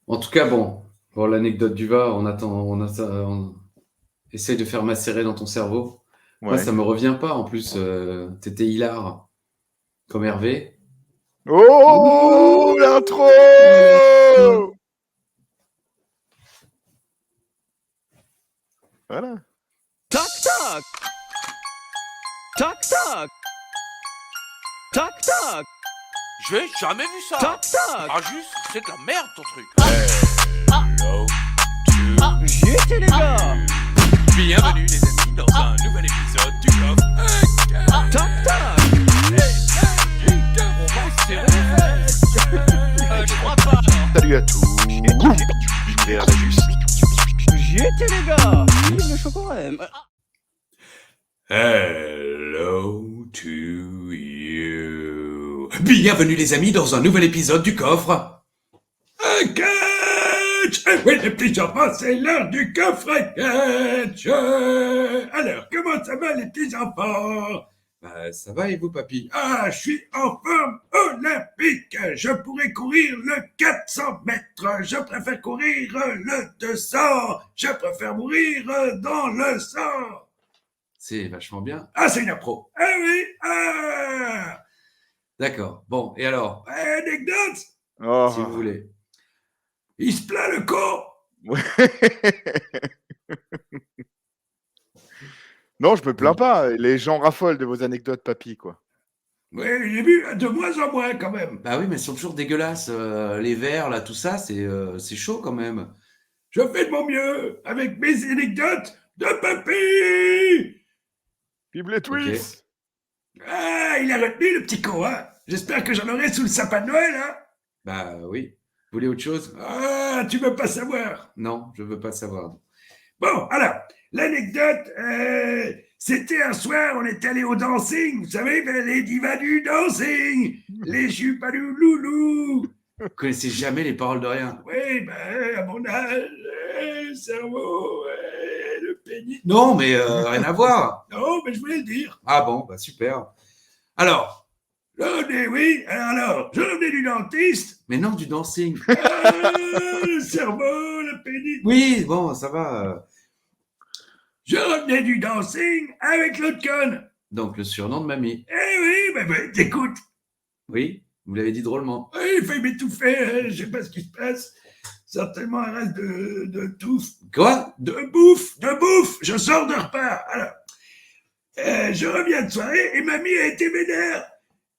En tout cas, bon, pour l'anecdote du vin, on essaye de faire macérer dans ton cerveau. Moi, Ouais. ça me revient pas. En plus, t'étais hilar comme Hervé. Oh, l'intro! Voilà. Voilà. Toc toc. Toc toc. Toc toc. J'ai jamais vu ça. Toc toc. Ah juste, c'est de la merde ton truc. J'étais les gars. Bienvenue les amis dans un nouvel épisode du Coffre. Toc toc. On va serrer les fesses. Je crois pas. Salut à tous. L'univers la juste. J'étais les gars. Vive le chocolat. Hello to you. Bienvenue les amis dans un nouvel épisode du Coffre. Un catch. Oui les petits enfants, c'est l'heure du coffre à catch. Alors, comment ça va les petits enfants? Ça va et vous, papy? Ah, je suis en forme olympique. Je pourrais courir le 400 mètres. Je préfère courir le 200. Je préfère mourir dans le sang. C'est vachement bien. Ah, c'est une appro. Ah oui. Ah. D'accord. Bon, et alors, Anecdote. Oh. si vous voulez. Il se plaint le con. Ouais. Non, je me plains pas. Les gens raffolent de vos anecdotes, papy, quoi. Oui, j'ai vu de moins en moins quand même. Bah oui, mais elles sont toujours dégueulasses. Les verres, là, tout ça, c'est chaud quand même. Je fais de mon mieux avec mes anecdotes de papy. Vive les Twix. Ah, il a retenu le petit con, hein. J'espère que j'en aurai sous le sapin de Noël, hein. Bah oui. Vous voulez autre chose? Ah, tu veux pas savoir. Non, je veux pas savoir. Bon, alors, l'anecdote, c'était un soir, on est allé au dancing, vous savez, les divas du dancing, les chupadou loulou. Vous connaissez jamais les paroles de rien. Oui, ben, à mon âge, le cerveau, le pénis. Non, mais rien à voir. Non, mais je voulais le dire. Ah bon, bah super. Alors, Je revenais, oui, alors, je revenais du dentiste. mais non, du dancing. Le cerveau, le pénis. Oui, bon, ça va. Je revenais du dancing avec l'autre conne. Donc, le surnom de mamie. Eh oui, ben, écoute. Oui, vous l'avez dit drôlement. Il fait m'étouffer, je sais pas ce qui se passe. Certainement un reste de touffe. Quoi? De bouffe. Je sors de repas. Alors, je reviens de soirée et mamie a été vénère.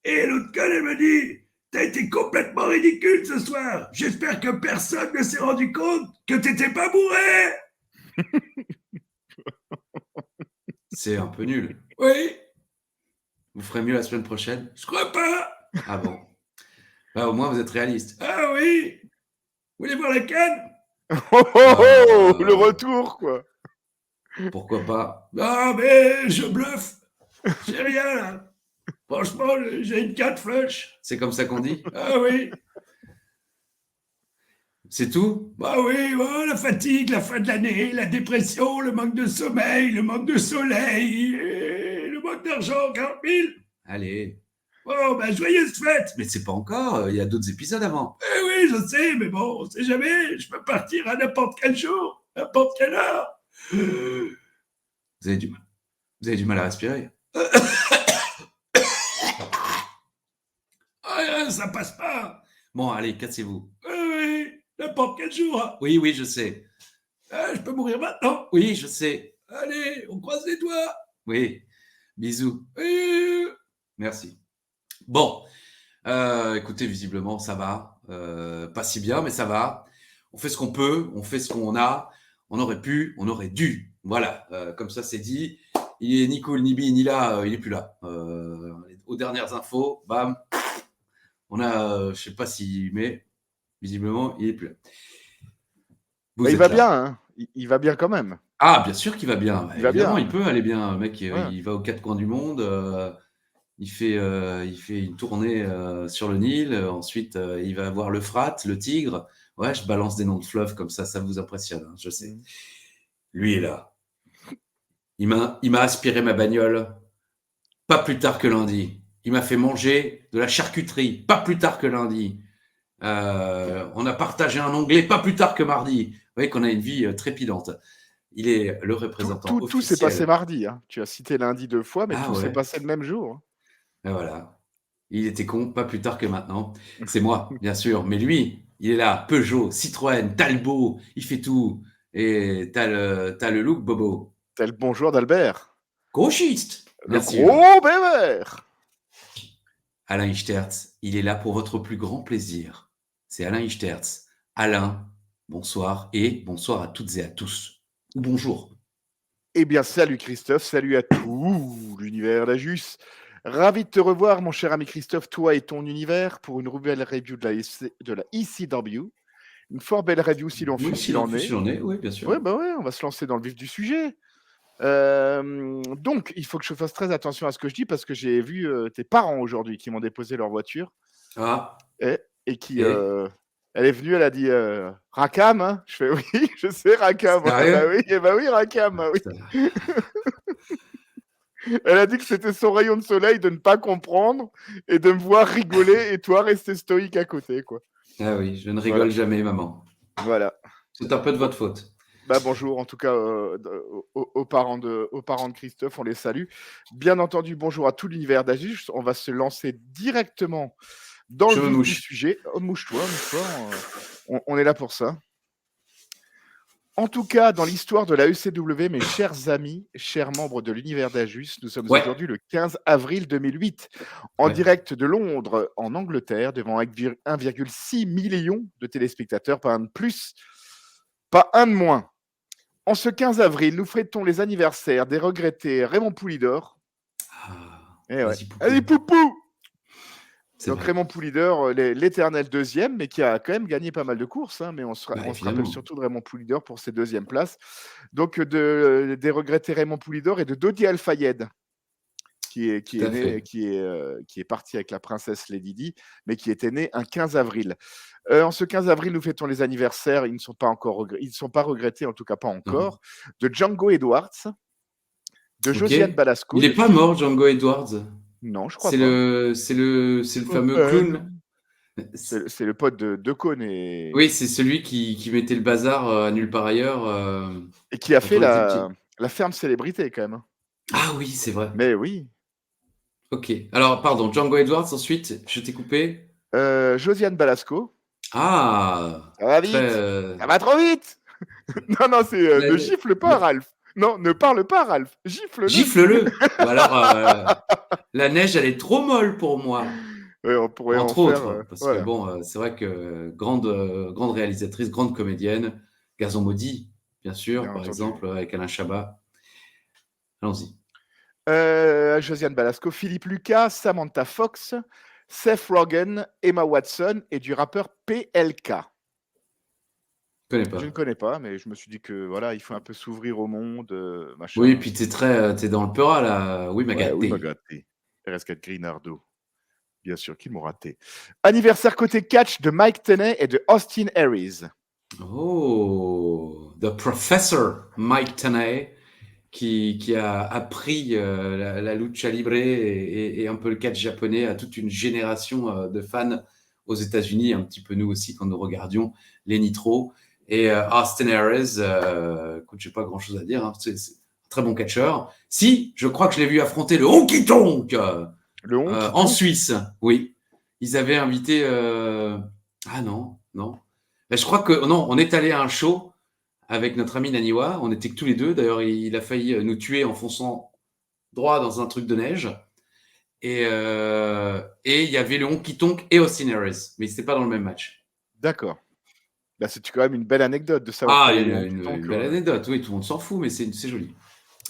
Et l'autre conne, elle me dit, t'as été complètement ridicule ce soir. J'espère que personne ne s'est rendu compte que t'étais pas bourré. C'est un peu nul. Oui, Vous ferez mieux la semaine prochaine? je crois pas. Ah bon. Bah au moins, vous êtes réaliste. Ah oui. Vous voulez voir la canne? Le retour, quoi. Pourquoi pas? Non, mais je bluffe. J'ai rien, là. Franchement, j'ai une 4 flush. C'est comme ça qu'on dit? Ah oui. C'est tout? Bah oui, oh, la fatigue, la fin de l'année, la dépression, le manque de sommeil, le manque de soleil, et le manque d'argent, 40 000. Allez. Bon, bah joyeuse fête. Mais c'est pas encore, il y a d'autres épisodes avant. Eh oui, je sais, mais bon, on sait jamais. Je peux partir à n'importe quel jour, n'importe quelle heure. Vous avez du mal à respirer. Ah, ça passe pas. Bon, allez, cassez-vous. Oui, n'importe quel jour. Oui, je sais. Ah, je peux mourir maintenant. Oui, je sais. Allez, on croise les doigts. Oui. Bisous. Oui. Merci. Bon, écoutez, visiblement, ça va. Pas si bien, mais ça va. On fait ce qu'on peut, on fait ce qu'on a. On aurait pu, on aurait dû. Voilà, comme ça, c'est dit. Il est ni cool, ni bi, ni là, il est plus là. Aux dernières infos, bam. On a, je sais pas s'il met, visiblement, il est plus là. Bah, il va bien, hein. Il va bien quand même. Ah, bien sûr qu'il va bien. Il va Évidemment, bien. il peut aller bien. Le mec, Ouais. il va aux quatre coins du monde. Il fait une tournée sur le Nil. Ensuite, il va voir l'Euphrate, le Tigre. Ouais, je balance des noms de fleuves comme ça vous impressionne, hein, je sais. Lui est là. Il m'a aspiré ma bagnole pas plus tard que lundi. Il m'a fait manger de la charcuterie pas plus tard que lundi. On a partagé un onglet pas plus tard que mardi. Vous voyez qu'on a une vie trépidante. Il est le représentant officiel. Tout s'est passé mardi. Hein. Tu as cité lundi 2 fois, mais tout s'est passé le même jour. Hein. Et voilà. Il était con, pas plus tard que maintenant. C'est moi, bien sûr. Mais lui, il est là. Peugeot, Citroën, Talbot, il fait tout. Et t'as le look, Bobo. T'as le bonjour d'Albert. Gauchiste. Le gros bébert. Alain Ichterz, il est là pour votre plus grand plaisir. C'est Alain Ichterz. Alain, bonsoir et bonsoir à toutes et à tous. Ou bonjour. Eh bien, salut Christophe, salut à tout l'univers d'Ajus. Ravi de te revoir, mon cher ami Christophe, toi et ton univers, pour une nouvelle review de la ECW. Une fort belle review, si l'on fut, s'il en est. Oui, bien sûr. Oui, on va se lancer dans le vif du sujet. Donc, il faut que je fasse très attention à ce que je dis, parce que j'ai vu tes parents aujourd'hui qui m'ont déposé leur voiture. Ah. Et qui... elle est venue, elle a dit Rakam, hein. Je fais oui, je sais Rakam. Bah oui, Rakam. Oui. Elle a dit que c'était son rayon de soleil de ne pas comprendre et de me voir rigoler et toi rester stoïque à côté, quoi. Ah oui, je ne rigole jamais, maman. Voilà. C'est un peu de votre faute. Bonjour, en tout cas, aux parents de Christophe, on les salue. Bien entendu, bonjour à tout l'univers d'Ajus. On va se lancer directement dans le vif du sujet. Oh, mouche-toi, on est là pour ça. En tout cas, dans l'histoire de la ECW, mes chers amis, chers membres de l'univers d'Ajus, nous sommes aujourd'hui le 15 avril 2008, en direct de Londres, en Angleterre, devant 1,6 million de téléspectateurs, pas un de plus, pas un de moins. En ce 15 avril, nous fêtons les anniversaires des regrettés Raymond Poulidor. Allez, Poupou! Donc vrai. Raymond Poulidor, l'éternel deuxième, mais qui a quand même gagné pas mal de courses. Hein, mais on se rappelle surtout de Raymond Poulidor pour ses deuxièmes places. Donc des regrettés Raymond Poulidor et de Dodi Al-Fayed, qui est parti avec la princesse Lady Di, mais qui était né un 15 avril. En ce 15 avril, nous fêtons les anniversaires. Ils ne sont pas regrettés, en tout cas pas encore, de Django Edwards, de Josiane Balasco. Il n'est pas mort, Django Edwards. Non, je crois pas. C'est le fameux clown. C'est le pote de Cône. Oui, c'est celui qui mettait le bazar à nulle part ailleurs. Et qui a fait la ferme célébrité, quand même. Ah oui, c'est vrai. Mais oui. Ok. Alors, pardon, Django Edwards, ensuite, je t'ai coupé. Josiane Balasco. Ah. Ça va vite. Ça va trop vite. Non, c'est ne gifle pas, Ralph. Non, ne parle pas, Ralph. Gifle-le. Gifle-le. Alors, la neige, elle est trop molle pour moi. Oui, on pourrait entre autres, parce que bon, c'est vrai que grande réalisatrice, grande comédienne, Gazon Maudit, bien sûr, par exemple, avec Alain Chabat. Allons-y. Josiane Balasco, Philippe Lucas, Samantha Fox, Seth Rogen, Emma Watson et du rappeur PLK. Je ne connais pas, mais je me suis dit que voilà, il faut un peu s'ouvrir au monde, machin. Oui, puis t'es dans le Peura là. Oui, Magaté. Oui, Magaté. RS4 Grinardo. Bien sûr qu'ils m'ont raté. Anniversaire côté catch de Mike Tenay et de Austin Aries. Oh, The Professor Mike Tenay qui a appris la lucha libre et un peu le catch japonais à toute une génération de fans aux États-Unis, un petit peu nous aussi quand nous regardions les Nitro. Et Austin Aries, écoute, j'ai pas grand-chose à dire, hein, c'est un très bon catcheur. Si, je crois que je l'ai vu affronter le Honky Tonk en Suisse. Oui, ils avaient invité. Ah non. Ben, je crois que non, on est allé à un show avec notre ami Naniwa. On était que tous les deux. D'ailleurs, il a failli nous tuer en fonçant droit dans un truc de neige. Et il y avait le Honky Tonk et Austin Aries, mais c'était pas dans le même match. D'accord. Là, c'est quand même une belle anecdote de savoir. Ah, une belle anecdote, oui, tout le monde s'en fout, mais c'est joli.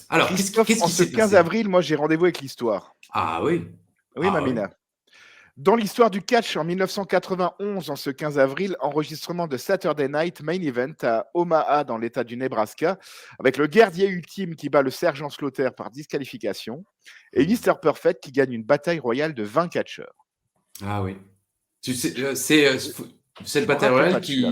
Alors, qu'est-ce qui en ce 15 avril, moi, j'ai rendez-vous avec l'histoire. Ah oui. Oui, Mamina. Oui. Dans l'histoire du catch, en 1991, en ce 15 avril, enregistrement de Saturday Night Main Event à Omaha, dans l'État du Nebraska, avec le guerrier ultime qui bat le sergent Slaughter par disqualification, et Mr. Perfect qui gagne une bataille royale de 20 catcheurs. Ah oui. Tu sais, c'est le bataille royale qui...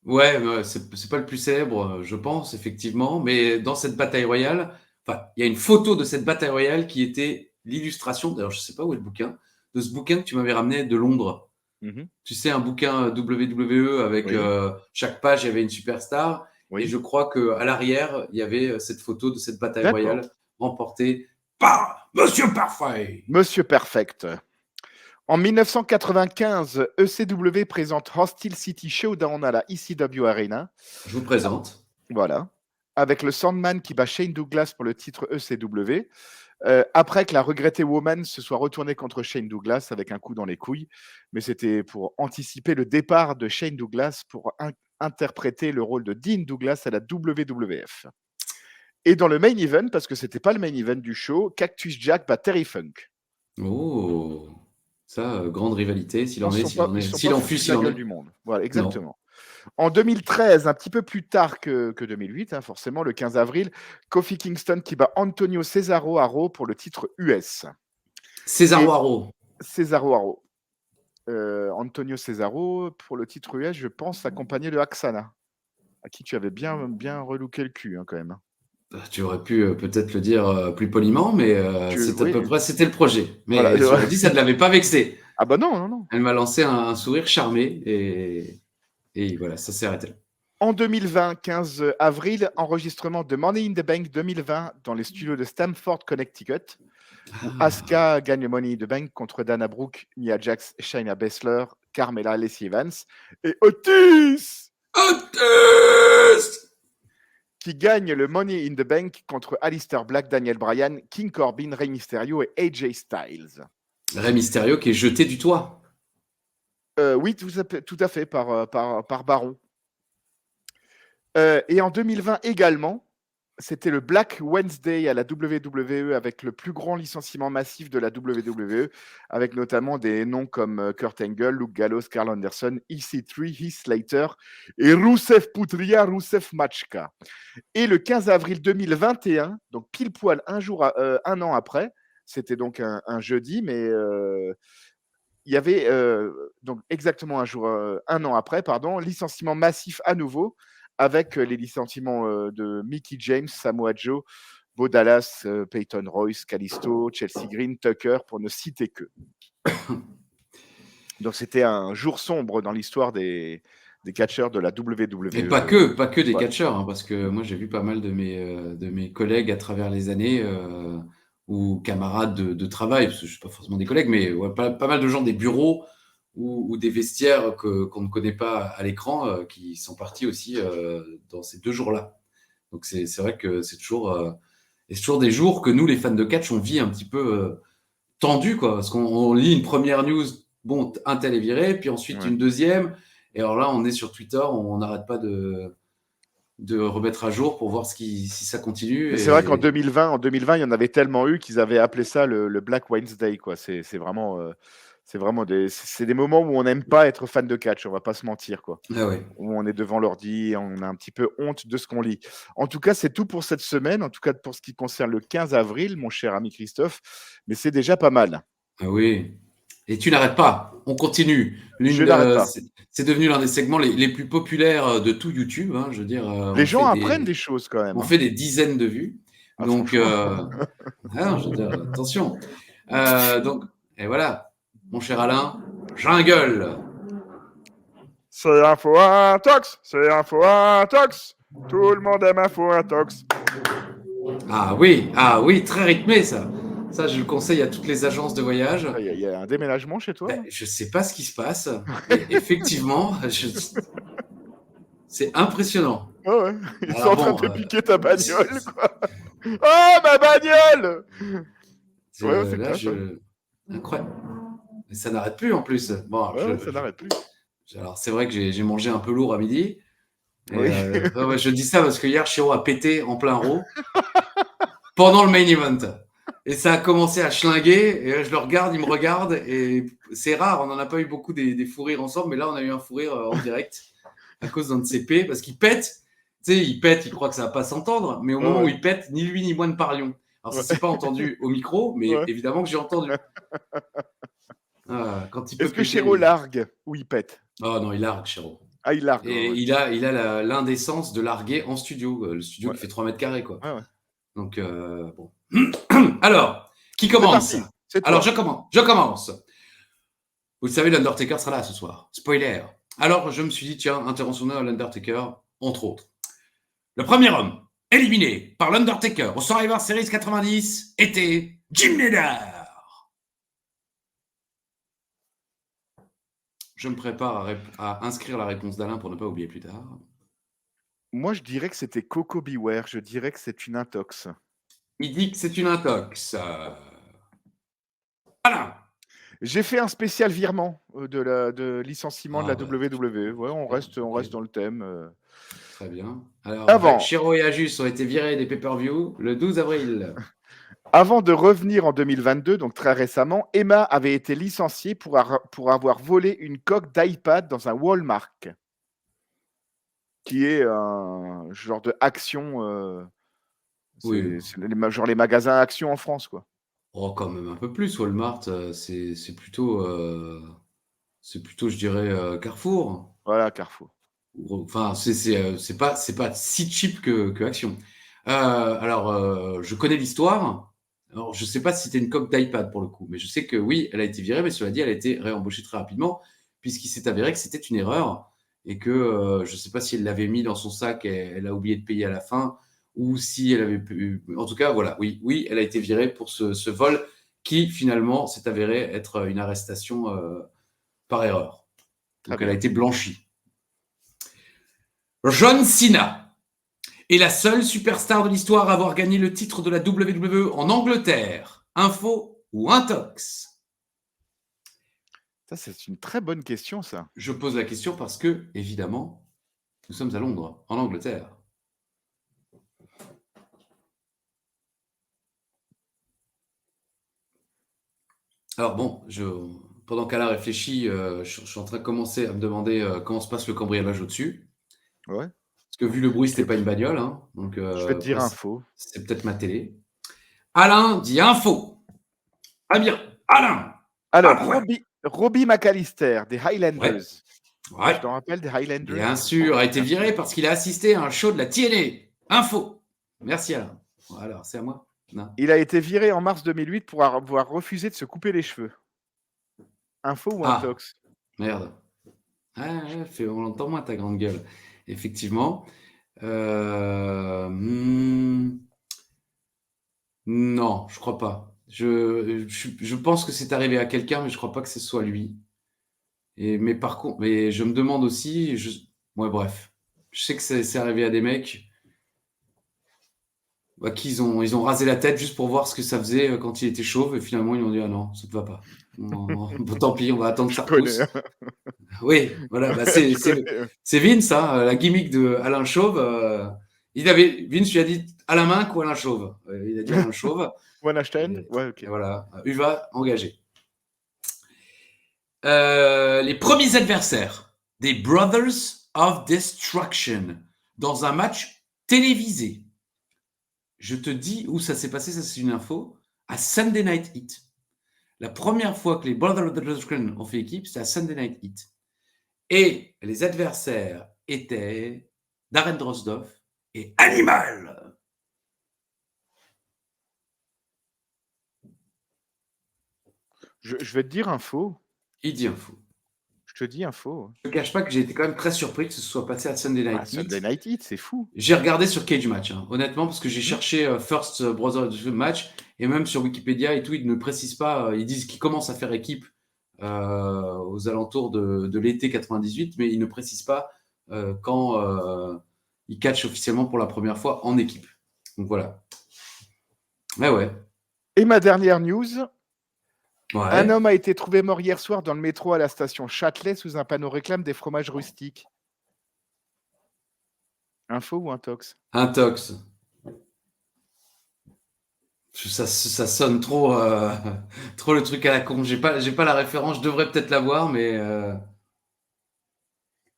Ouais, c'est pas le plus célèbre, je pense, effectivement, mais dans cette bataille royale, il y a une photo de cette bataille royale qui était l'illustration, d'ailleurs je sais pas où est le bouquin, de ce bouquin que tu m'avais ramené de Londres. Tu sais, un bouquin WWE avec Oui. chaque page, il y avait une superstar. Oui. Et je crois qu'à l'arrière, il y avait cette photo de cette bataille D'accord. royale remportée. Par Monsieur Parfait. Monsieur Perfect. En 1995, ECW présente Hostile City Showdown à la ECW Arena. Je vous présente. Voilà. Avec le Sandman qui bat Shane Douglas pour le titre ECW. Après que la regrettée Woman se soit retournée contre Shane Douglas avec un coup dans les couilles. Mais c'était pour anticiper le départ de Shane Douglas pour interpréter le rôle de Dean Douglas à la WWF. Et dans le main event, parce que c'était pas le main event du show, Cactus Jack bat Terry Funk. Oh, ça, grande rivalité, s'il en est, Ils sont s'il pas en foutus fut, de s'il la en gueule est. du monde. Voilà, exactement. En 2013, un petit peu plus tard que 2008, forcément, le 15 avril, Kofi Kingston qui bat Antonio Cesaro à Raw pour le titre US. Cesaro Haro. Cesaro à Raw. Antonio Cesaro pour le titre US, je pense, accompagné de Aksana, à qui tu avais bien relooké le cul quand même. Tu aurais pu peut-être le dire plus poliment, mais c'était à peu près c'était le projet. Mais Voilà, cela dit, ça ne l'avait pas vexé. Ah bah non. Elle m'a lancé un sourire charmé et voilà, ça s'est arrêté là. En 2020, 15 avril, enregistrement de Money in the Bank 2020 dans les studios de Stamford, Connecticut, où Asuka gagne le Money in the Bank contre Dana Brooke, Nia Jax, Shayna Baszler, Carmella, Lacey Evans et Otis qui gagne le Money in the Bank contre Aleister Black, Daniel Bryan, King Corbin, Rey Mysterio et AJ Styles. Rey Mysterio qui est jeté du toit. Oui, tout à fait, par Baron. Et en 2020 également, c'était le Black Wednesday à la WWE avec le plus grand licenciement massif de la WWE, avec notamment des noms comme Kurt Angle, Luke Gallows, Carl Anderson, EC3, Heath Slater et Rusev Putria, Rusev Machka. Et le 15 avril 2021, donc pile poil un an après, c'était donc un jeudi, mais il y avait donc exactement un an après, licenciement massif à nouveau, avec les licenciements de Mickie James, Samoa Joe, Bo Dallas, Peyton Royce, Kalisto, Chelsea Green, Tucker, pour ne citer que. Donc c'était un jour sombre dans l'histoire des catcheurs de la WWE. Et pas que des catcheurs, parce que moi j'ai vu pas mal de mes collègues à travers les années ou camarades de travail, parce que je ne suis pas forcément des collègues, mais pas mal de gens des bureaux ou des vestiaires qu'on ne connaît pas à l'écran qui sont partis aussi dans ces 2 jours-là. Donc c'est vrai que c'est toujours des jours que nous, les fans de catch, on vit un petit peu tendus, quoi, parce qu'on lit une première news, bon, un tel est viré, puis ensuite une deuxième, et alors là, on est sur Twitter, on n'arrête pas de remettre à jour pour voir si ça continue. C'est vrai qu'en 2020, il y en avait tellement eu qu'ils avaient appelé ça le Black Wednesday, quoi. C'est vraiment des moments où on n'aime pas être fan de catch, on va pas se mentir, quoi. Ah ouais. Où on est devant l'ordi, on a un petit peu honte de ce qu'on lit. En tout cas, c'est tout pour cette semaine, en tout cas pour ce qui concerne le 15 avril, mon cher ami Christophe, mais c'est déjà pas mal. Ah oui. Et tu n'arrêtes pas, on continue. Je n'arrête pas. C'est devenu l'un des segments les plus populaires de tout YouTube, je veux dire. Les gens apprennent des choses quand même. On fait des dizaines de vues. Donc, je veux dire, attention. Donc, et voilà, mon cher Alain, jungle. C'est Info Intox, c'est Info Intox. Tout le monde aime Info Intox. Ah oui, très rythmé ça. Ça, je le conseille à toutes les agences de voyage. Il y a un déménagement chez toi? Je ne sais pas ce qui se passe. Effectivement, c'est impressionnant. Oh ouais. Ils sont en train de piquer ta bagnole, quoi. Oh, ma bagnole! Incroyable. Mais ça n'arrête plus en plus. Bon, ça n'arrête plus. Alors, c'est vrai que j'ai mangé un peu lourd à midi. Oui. Je dis ça parce que hier, Chiro a pété en plein Raw pendant le main event. Et ça a commencé à schlinguer. Et je le regarde, il me regarde. Et c'est rare, on n'en a pas eu beaucoup des fous rires ensemble. Mais là, on a eu un fou rire en direct à cause d'un de ses P. Parce qu'il pète. Tu sais, il pète, il croit que ça ne va pas s'entendre. Mais au moment où il pète, ni lui ni moi ne parlions. Alors, ça ne s'est pas entendu au micro, mais évidemment que j'ai entendu. Est-ce que Chiro largue ou il pète? Oh non, il largue, Chiro. Ah, il largue. Et il a l'indécence de larguer en studio. Le studio qui fait 3 mètres carrés, quoi. Ouais. Donc, bon. Alors, qui commence? C'est alors, je commence. Vous le savez, l'Undertaker sera là ce soir. Spoiler. Alors, je me suis dit, tiens, intervention à l'Undertaker, entre autres. Le premier homme éliminé par l'Undertaker au Survivor Series 90 était Jim Neidhart. Je me prépare à inscrire la réponse d'Alain pour ne pas oublier plus tard. Moi, je dirais que c'était Coco Beware. Je dirais que c'est une intox. Il dit que c'est une intox. Alain. J'ai fait un spécial virement de licenciement de la WWE. Ouais, on reste dans le thème. Très bien. Alors, Shiro et Ajus ont été virés des pay-per-view le 12 avril. Avant de revenir en 2022, donc très récemment, Emma avait été licenciée pour avoir volé une coque d'iPad dans un Walmart, qui est un genre de action. Oui. C'est genre les magasins Action en France, quoi. Oh, quand même un peu plus. Walmart, c'est plutôt, je dirais, Carrefour. Voilà, Carrefour. Enfin, c'est pas si cheap que Action. Alors, je connais l'histoire. Alors, je sais pas si c'était une coque d'iPad pour le coup, mais je sais que oui, elle a été virée, mais cela dit, elle a été réembauchée très rapidement, puisqu'il s'est avéré que c'était une erreur et que je sais pas si elle l'avait mis dans son sac et elle a oublié de payer à la fin, ou si elle avait pu. En tout cas, voilà, oui, elle a été virée pour ce vol qui finalement s'est avéré être une arrestation par erreur. Donc, elle a été blanchie. John Cena est la seule superstar de l'histoire à avoir gagné le titre de la WWE en Angleterre. Info ou intox? Ça, c'est une très bonne question, ça. Je pose la question parce que, évidemment, nous sommes à Londres, en Angleterre. Alors bon, pendant qu'Alain réfléchit, je suis en train de commencer à me demander comment se passe le cambriolage au-dessus. Ouais. Parce que vu le bruit, c'était pas une bagnole. Hein, donc, je vais te dire info. C'est peut-être ma télé. Alain dit info. Ah bien, Alain. Alors, Robbie McAllister, des Highlanders. Ouais. Je t'en rappelle, des Highlanders. Bien sûr, a été viré parce qu'il a assisté à un show de la TNA. Info. Merci Alain. Alors, c'est à moi. Non. Il a été viré en mars 2008 pour avoir refusé de se couper les cheveux. Info ou intox? Merde. On entend moins ta grande gueule. Effectivement. Non, je crois pas. Je pense que c'est arrivé à quelqu'un, mais je crois pas que ce soit lui. Mais par contre, je me demande aussi. Ouais, bref. Je sais que c'est arrivé à des mecs qui ils ont rasé la tête juste pour voir ce que ça faisait quand il était chauve, et finalement ils ont dit ah non, ça te va pas. Bon, tant pis, on va attendre que ça repousse. Oui, voilà, c'est Vince, hein, la gimmick de Alain Chauve. Vince lui a dit Alain Minck ou Alain Chauve. Il a dit Alain Chauve. Weinstein. Ouais, ok. Et voilà, Uva engagé. Les premiers adversaires des Brothers of Destruction dans un match télévisé. Je te dis où ça s'est passé, ça c'est une info, à Sunday Night Heat. La première fois que les Brothers of Destruction ont fait équipe, c'était à Sunday Night Heat. Et les adversaires étaient Darren Drozdov et Animal. Je vais te dire info. Il dit info. Je te dis info. Je ne cache pas que j'ai été quand même très surpris que ce soit passé à Sunday Night Heat. Sunday Night Heat, c'est fou. J'ai regardé sur Cage Match, honnêtement, parce que j'ai cherché First Brother Match, et même sur Wikipédia et tout, ils ne précisent pas, ils disent qu'ils commencent à faire équipe aux alentours de l'été 98, mais ils ne précisent pas quand ils catchent officiellement pour la première fois en équipe. Donc voilà. Mais ouais. Et ma dernière news. Ouais. Un homme a été trouvé mort hier soir dans le métro à la station Châtelet sous un panneau réclame des fromages rustiques. Info ou intox? Intox. Ça sonne trop le truc à la con. J'ai pas la référence, je devrais peut-être l'avoir, mais...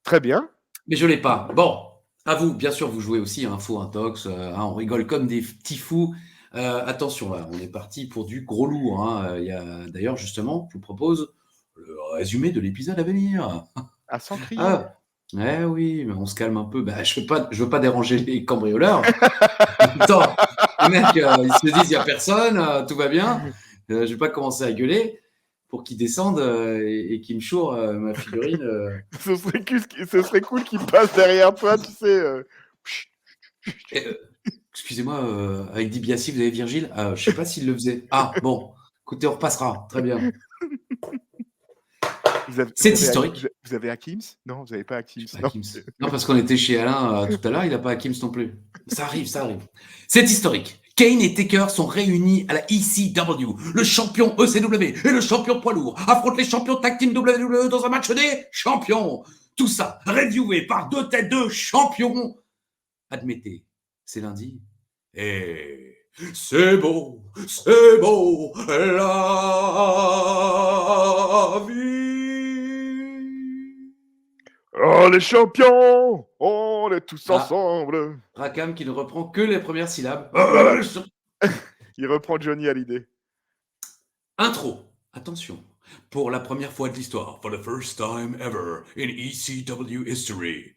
Très bien. Mais je l'ai pas. Bon, à vous, bien sûr, vous jouez aussi, info, intox, on rigole comme des petits fous. Attention, là, on est parti pour du gros lourd. D'ailleurs, justement, je vous propose le résumé de l'épisode à venir. À sans crier. Oui, mais on se calme un peu. Je veux pas déranger les cambrioleurs. Attends, les mecs, ils se disent il n'y a personne, tout va bien. Je vais pas commencer à gueuler. pour qu'il descende et qu'il me choure ma figurine. Ce serait cool qu'il passe derrière toi, tu sais. Excusez-moi, avec DiBiase, vous avez Virgile Je ne sais pas s'il le faisait. Ah, bon, écoutez, on repassera. Très bien. C'est historique. Vous avez Hakims? Non, vous n'avez pas Hakims. Non, parce qu'on était chez Alain tout à l'heure, il n'a pas Hakims non plus. Ça arrive. C'est historique. Kane et Taker sont réunis à la ECW. Le champion ECW et le champion poids lourd affrontent les champions tag team WWE dans un match des champions. Tout ça reviewé par deux têtes de champions. Admettez, c'est lundi. Et c'est beau, la vie. Oh, les champions, on est tous ensemble. Rakam qui ne reprend que les premières syllabes. Voilà. Il reprend Johnny Hallyday. Intro. Attention. Pour la première fois de l'histoire, for the first time ever in ECW history.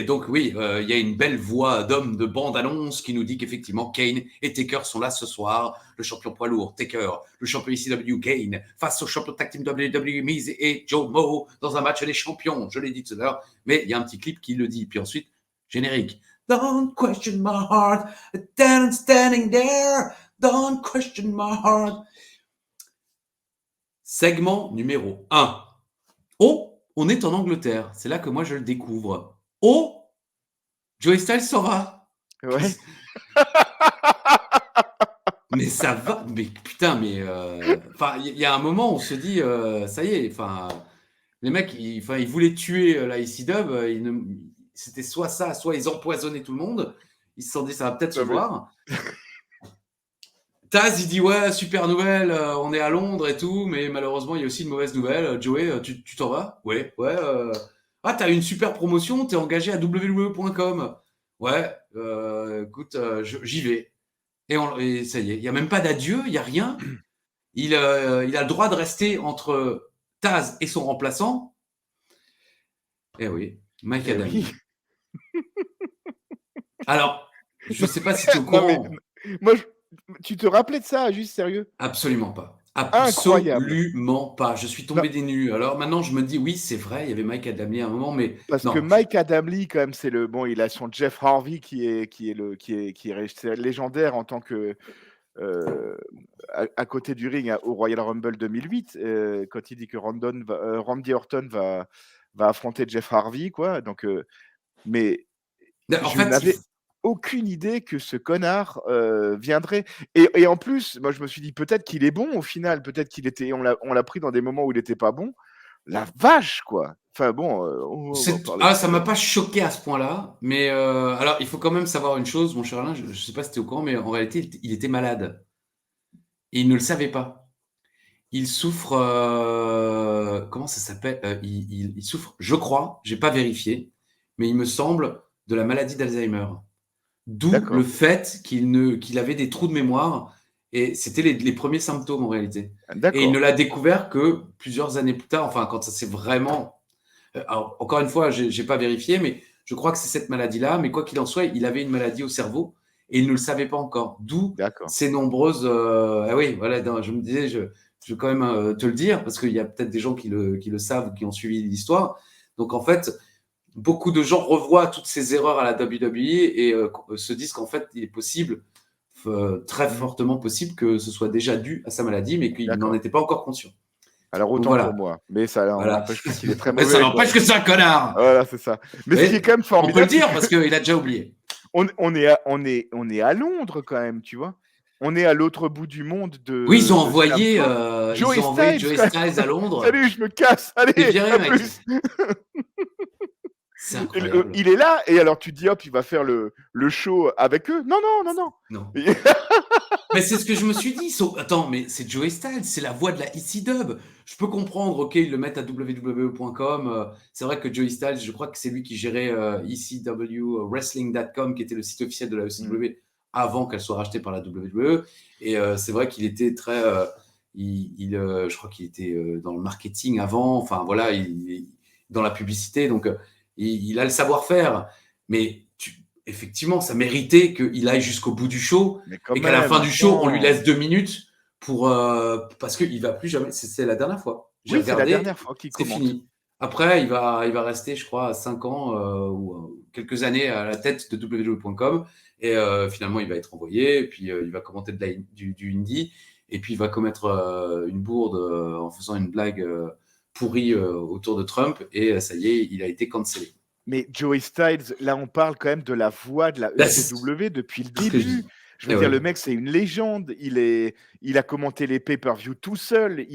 Donc oui, il y a une belle voix d'homme de bande-annonce qui nous dit qu'effectivement Kane et Taker sont là ce soir. Le champion poids lourd, Taker, le champion ECW, Kane, face au champion tag team WWE, Miz et Joe Mo dans un match des champions. Je l'ai dit tout à l'heure, mais il y a un petit clip qui le dit. Puis ensuite, générique. Don't question my heart, standing there. Don't question my heart. Segment numéro 1. Oh, on est en Angleterre. C'est là que moi je le découvre. Oh, Joey Styles s'en va. Ouais. Mais ça va. Mais putain, mais il y a un moment où on se dit, ça y est. Enfin, les mecs, ils voulaient tuer la ECW. C'était soit ça, soit ils empoisonnaient tout le monde. Ils se sont dit, ça va peut-être se voir. Taz, il dit ouais, super nouvelle, on est à Londres et tout, mais malheureusement, il y a aussi une mauvaise nouvelle. Joey, tu t'en vas? Ouais. Ah, t'as une super promotion, t'es engagé à WWE.com. Ouais, écoute, j'y vais. Et ça y est, il n'y a même pas d'adieu, il n'y a rien. Il a le droit de rester entre Taz et son remplaçant. Eh oui, Mike Adams. Alors, je ne sais pas si tu es au courant. Moi, tu te rappelais de ça, juste sérieux? Absolument pas. Incroyable. Absolument pas. Je suis tombé des nues. Alors maintenant, je me dis, oui, c'est vrai, il y avait Mike Adamle à un moment, mais parce non. que Mike Adamle, quand même, c'est le bon. Il a son Jeff Harvey qui est légendaire en tant que à côté du ring au Royal Rumble 2008, quand il dit que Randy Orton va affronter Jeff Harvey, quoi. Donc, mais je n'avais aucune idée que ce connard viendrait. Et en plus, moi, je me suis dit peut-être qu'il est bon au final, peut-être qu'il était. On l'a pris dans des moments où il n'était pas bon. La vache, quoi. Enfin bon. Ça m'a pas choqué à ce point-là, mais alors il faut quand même savoir une chose, mon cher Alain. Je sais pas si tu es au courant, mais en réalité, il était malade et il ne le savait pas. Il souffre. Comment ça s'appelle il souffre, je crois, j'ai pas vérifié, mais il me semble de la maladie d'Alzheimer. D'où le fait qu'il avait des trous de mémoire. Et c'était les premiers symptômes en réalité. D'accord. Et il ne l'a découvert que plusieurs années plus tard, enfin quand ça s'est vraiment... Alors, encore une fois, je n'ai pas vérifié, mais je crois que c'est cette maladie-là. Mais quoi qu'il en soit, il avait une maladie au cerveau et il ne le savait pas encore. D'où ces nombreuses... oui, voilà, je me disais, je veux quand même te le dire, parce qu'il y a peut-être des gens qui le savent ou qui ont suivi l'histoire. Donc en fait... Beaucoup de gens revoient toutes ces erreurs à la WWE et se disent qu'en fait, il est possible, très fortement possible, que ce soit déjà dû à sa maladie, mais qu'il n'en était pas encore conscient. Alors autant pour moi, mais ça n'empêche pas qu'il est très mauvais. Mais ça n'empêche que c'est un connard. Voilà, c'est ça. Mais ce qui est quand même formidable. On peut le dire parce qu'il a déjà oublié. On est à Londres quand même, tu vois. On est à l'autre bout du monde de. Oui, ils ont envoyé Joey Styles à Londres. Salut, je me casse. Allez, à plus. C'est incroyable. Il est là, et alors tu te dis, hop, il va faire le show avec eux. Non. Mais c'est ce que je me suis dit. Attends, mais c'est Joey Styles, c'est la voix de la ECW. Je peux comprendre, ok, ils le mettent à www.com. C'est vrai que Joey Styles, je crois que c'est lui qui gérait ECWWrestling.com, qui était le site officiel de la ECW avant qu'elle soit rachetée par la WWE. Et c'est vrai qu'il était très... je crois qu'il était dans le marketing avant, enfin voilà, dans la publicité, donc... Il a le savoir-faire, mais effectivement, ça méritait qu'il aille jusqu'au bout du show et qu'à la fin du show, on lui laisse 2 minutes parce qu'il va plus jamais. C'est la dernière fois. J'ai Oui, c'est la regardé, dernière fois qu'il c'est commente. fini. Après, il va rester, je crois, 5 ans ou quelques années à la tête de WWE.com. Et finalement, il va être envoyé. Et puis, il va commenter du indie. Et puis, il va commettre une bourde en faisant une blague pourrie autour de Trump. Et ça y est, il a été cancellé. Mais Joey Styles, là, on parle quand même de la voix de la Là, c'est ECW depuis le ce que je début. dis. Je veux Eh dire, ouais. le mec, c'est une légende. Il a commenté les pay-per-view tout seul.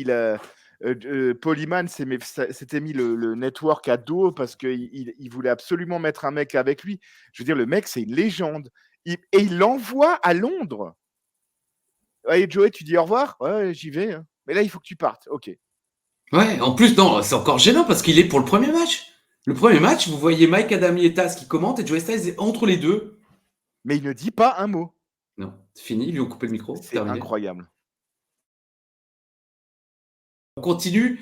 Paul Heyman s'était mis le network à dos parce qu'il voulait absolument mettre un mec avec lui. Je veux dire, le mec, c'est une légende. Et il l'envoie à Londres. Allez, Joey, tu dis au revoir? Ouais, j'y vais, hein. Mais là, il faut que tu partes. OK. Ouais, en plus, non, c'est encore gênant parce qu'il est pour le premier match. Le premier match, vous voyez Mike Adami et Taz qui commentent et Joey Styles est entre les deux. Mais il ne dit pas un mot. Non, c'est fini, ils lui ont coupé le micro, C'est terminé. incroyable. On continue.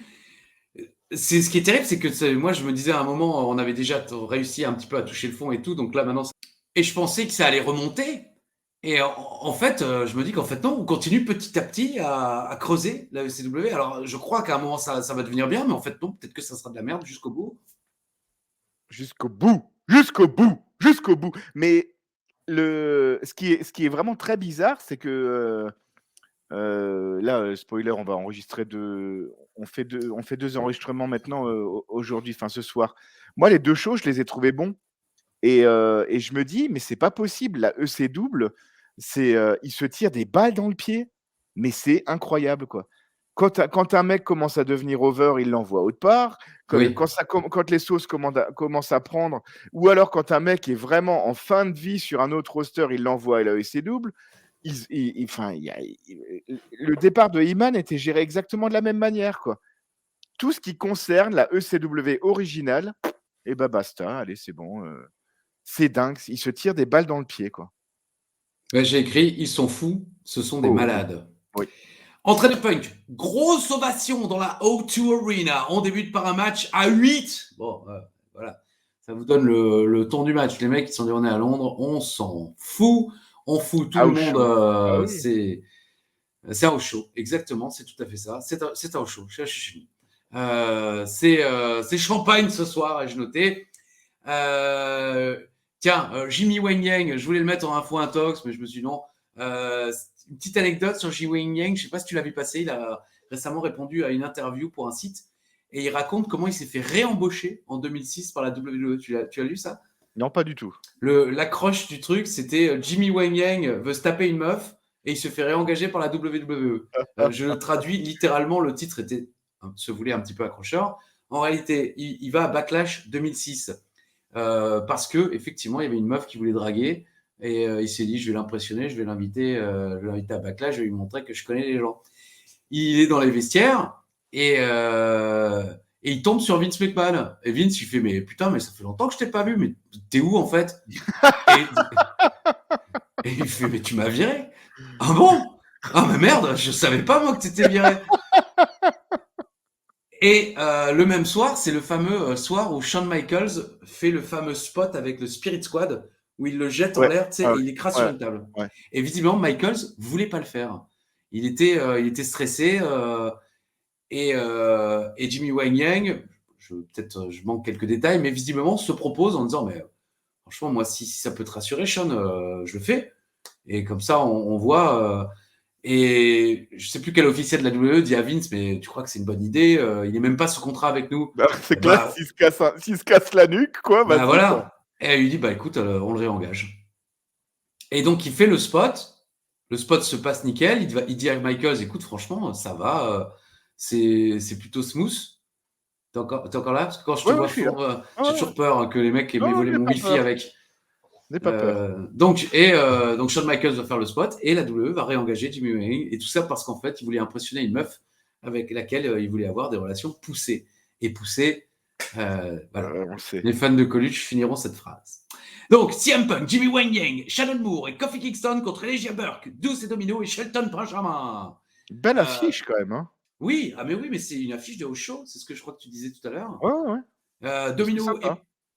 C'est ce qui est terrible, c'est que moi, je me disais à un moment, on avait déjà réussi un petit peu à toucher le fond et tout, donc là maintenant, et je pensais que ça allait remonter. Et en fait, je me dis qu'en fait non, on continue petit à petit à creuser la ECW. Alors, je crois qu'à un moment ça va devenir bien, mais en fait non, peut-être que ça sera de la merde jusqu'au bout. Jusqu'au bout, jusqu'au bout, jusqu'au bout. Mais ce qui est vraiment très bizarre, c'est que là, spoiler, on va enregistrer on fait deux enregistrements maintenant aujourd'hui, enfin ce soir. Moi, les deux shows, je les ai trouvés bons. Et je me dis, mais c'est pas possible, la ECW, ils se tirent des balles dans le pied, mais c'est incroyable, quoi. Quand un mec commence à devenir over, il l'envoie autre part. Oui. Quand les sauces commencent à prendre, ou alors quand un mec est vraiment en fin de vie sur un autre roster, il l'envoie à la ECW. Le départ de Heyman était géré exactement de la même manière, quoi. Tout ce qui concerne la ECW originale, et bah basta, allez, c'est bon. C'est dingue, ils se tirent des balles dans le pied, quoi. Ouais, j'ai écrit, ils sont fous, ce sont des Oh, malades. oui. Entrée de Punk, grosse ovation dans la O2 Arena. On débute par un match à 8. Bon, voilà, ça vous donne le ton du match. Les mecs qui sont dit on est à Londres, on s'en fout. On fout tout le House monde. show. Ah oui. C'est un house show, exactement, c'est tout à fait ça. C'est un house show. C'est champagne ce soir, ai-je noté. Tiens, Jimmy Wang Yang, je voulais le mettre en info intox, mais je me suis dit non. Une petite anecdote sur Jimmy Wang Yang, je ne sais pas si tu l'as vu passer, il a récemment répondu à une interview pour un site et il raconte comment il s'est fait réembaucher en 2006 par la WWE. Tu as lu ça? Non, pas du tout. L'accroche du truc, c'était Jimmy Wang Yang veut se taper une meuf et il se fait réengager par la WWE. Je le traduis littéralement, le titre se voulait un petit peu accrocheur. En réalité, il va à Backlash 2006 parce que effectivement, il y avait une meuf qui voulait draguer et il s'est dit je vais l'impressionner, je vais l'inviter à Backlash, je vais lui montrer que je connais les gens. Il est dans les vestiaires et il tombe sur Vince McMahon. Et Vince, il fait mais putain, mais ça fait longtemps que je t'ai pas vu, mais t'es où en fait? et il fait mais tu m'as viré. Ah bon? Ah mais merde, je savais pas moi que t'étais viré. Et le même soir, c'est le fameux soir où Shawn Michaels fait le fameux spot avec le Spirit Squad où il le jette en l'air, tu sais, et il écrase sur une table. Ouais. Et visiblement, Michaels voulait pas le faire. Il était stressé et Jimmy Wang Yang, peut-être je manque quelques détails, mais visiblement se propose en disant mais franchement moi si ça peut te rassurer, Shawn, je le fais. Et comme ça on voit. Et je sais plus quel officiel de la WWE dit à Vince, mais tu crois que c'est une bonne idée? Il n'est même pas sous contrat avec nous. Bah, c'est clair, s'il se casse la nuque, quoi. Bah voilà. Et elle lui dit, bah écoute, on le réengage. Et donc il fait le spot. Le spot se passe nickel. Il dit à Michaels, écoute, franchement, ça va. C'est plutôt smooth. T'es encore là? Parce que quand je te vois fort, j'ai toujours peur que les mecs aient volé mon Wi-Fi avec. N'aie pas peur. Donc Shawn Michaels va faire le spot et la WWE va réengager Jimmy Wang et tout ça parce qu'en fait il voulait impressionner une meuf avec laquelle il voulait avoir des relations poussées et poussées. Voilà. Les fans de Coluche finiront cette phrase. Donc CM Punk, Jimmy Wang Yang, Shannon Moore et Kofi Kingston contre Elijah Burke, Deuce et Domino et Shelton Benjamin. Belle affiche quand même. Hein. Oui, mais c'est une affiche de house show, c'est ce que je crois que tu disais tout à l'heure. Ouais. Domino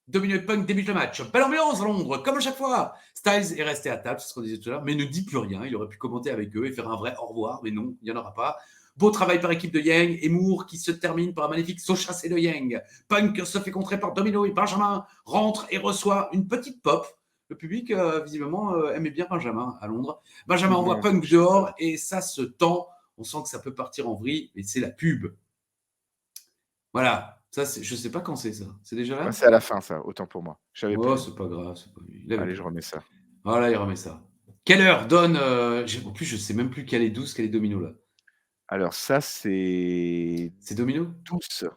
Domino et Punk débutent le match. Belle ambiance à Londres, comme à chaque fois. Styles est resté à table, c'est ce qu'on disait tout à l'heure, mais ne dit plus rien. Il aurait pu commenter avec eux et faire un vrai au revoir, mais non, il n'y en aura pas. Beau travail par équipe de Yang et Moore qui se termine par un magnifique saut chassé de Yang. Punk se fait contrer par Domino et Benjamin rentre et reçoit une petite pop. Le public, visiblement, aimait bien Benjamin à Londres. Benjamin envoie Punk dehors et ça se tend. On sent que ça peut partir en vrille, mais c'est la pub. Voilà. Ça, je ne sais pas quand c'est ça. C'est déjà là? C'est à la fin, ça, autant pour moi. Oh, c'est pas grave. Allez, je remets ça. Voilà, il remet ça. Quelle heure donne en plus, je ne sais même plus quelle est 12, quelle est Domino là. Alors, ça, c'est. C'est Domino? 12.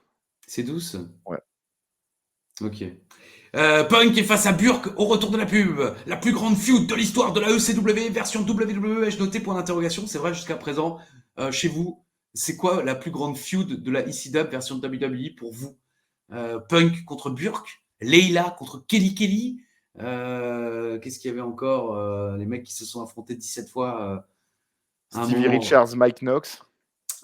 C'est 12? Ouais. Ok. Punk est face à Burke au retour de la pub. La plus grande feud de l'histoire de la ECW version WWE. Ai-je noté point d'interrogation? C'est vrai jusqu'à présent. Chez vous, c'est quoi la plus grande feud de la ECW version WWE pour vous? Punk contre Burke, Leila contre Kelly. Qu'est-ce qu'il y avait encore? Les mecs qui se sont affrontés 17 fois. Stevie Richards, Mike Knox.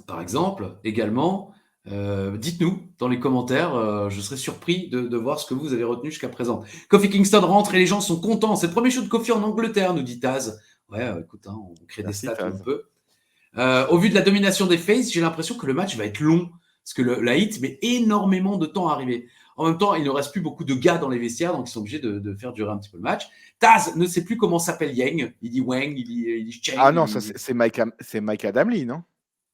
Par exemple, également. Dites-nous dans les commentaires, je serais surpris de voir ce que vous avez retenu jusqu'à présent. Kofi Kingston rentre et les gens sont contents. C'est le premier show de Kofi en Angleterre, nous dit Taz. Ouais, écoute, on crée des stats où on peut. Au vu de la domination des Faces, j'ai l'impression que le match va être long parce que la hit met énormément de temps à arriver. En même temps, il ne reste plus beaucoup de gars dans les vestiaires, donc ils sont obligés de faire durer un petit peu le match. Taz ne sait plus comment s'appelle Yang. Il dit Wang, il dit Cheng. Ah non, ça c'est Mike Adamle, non?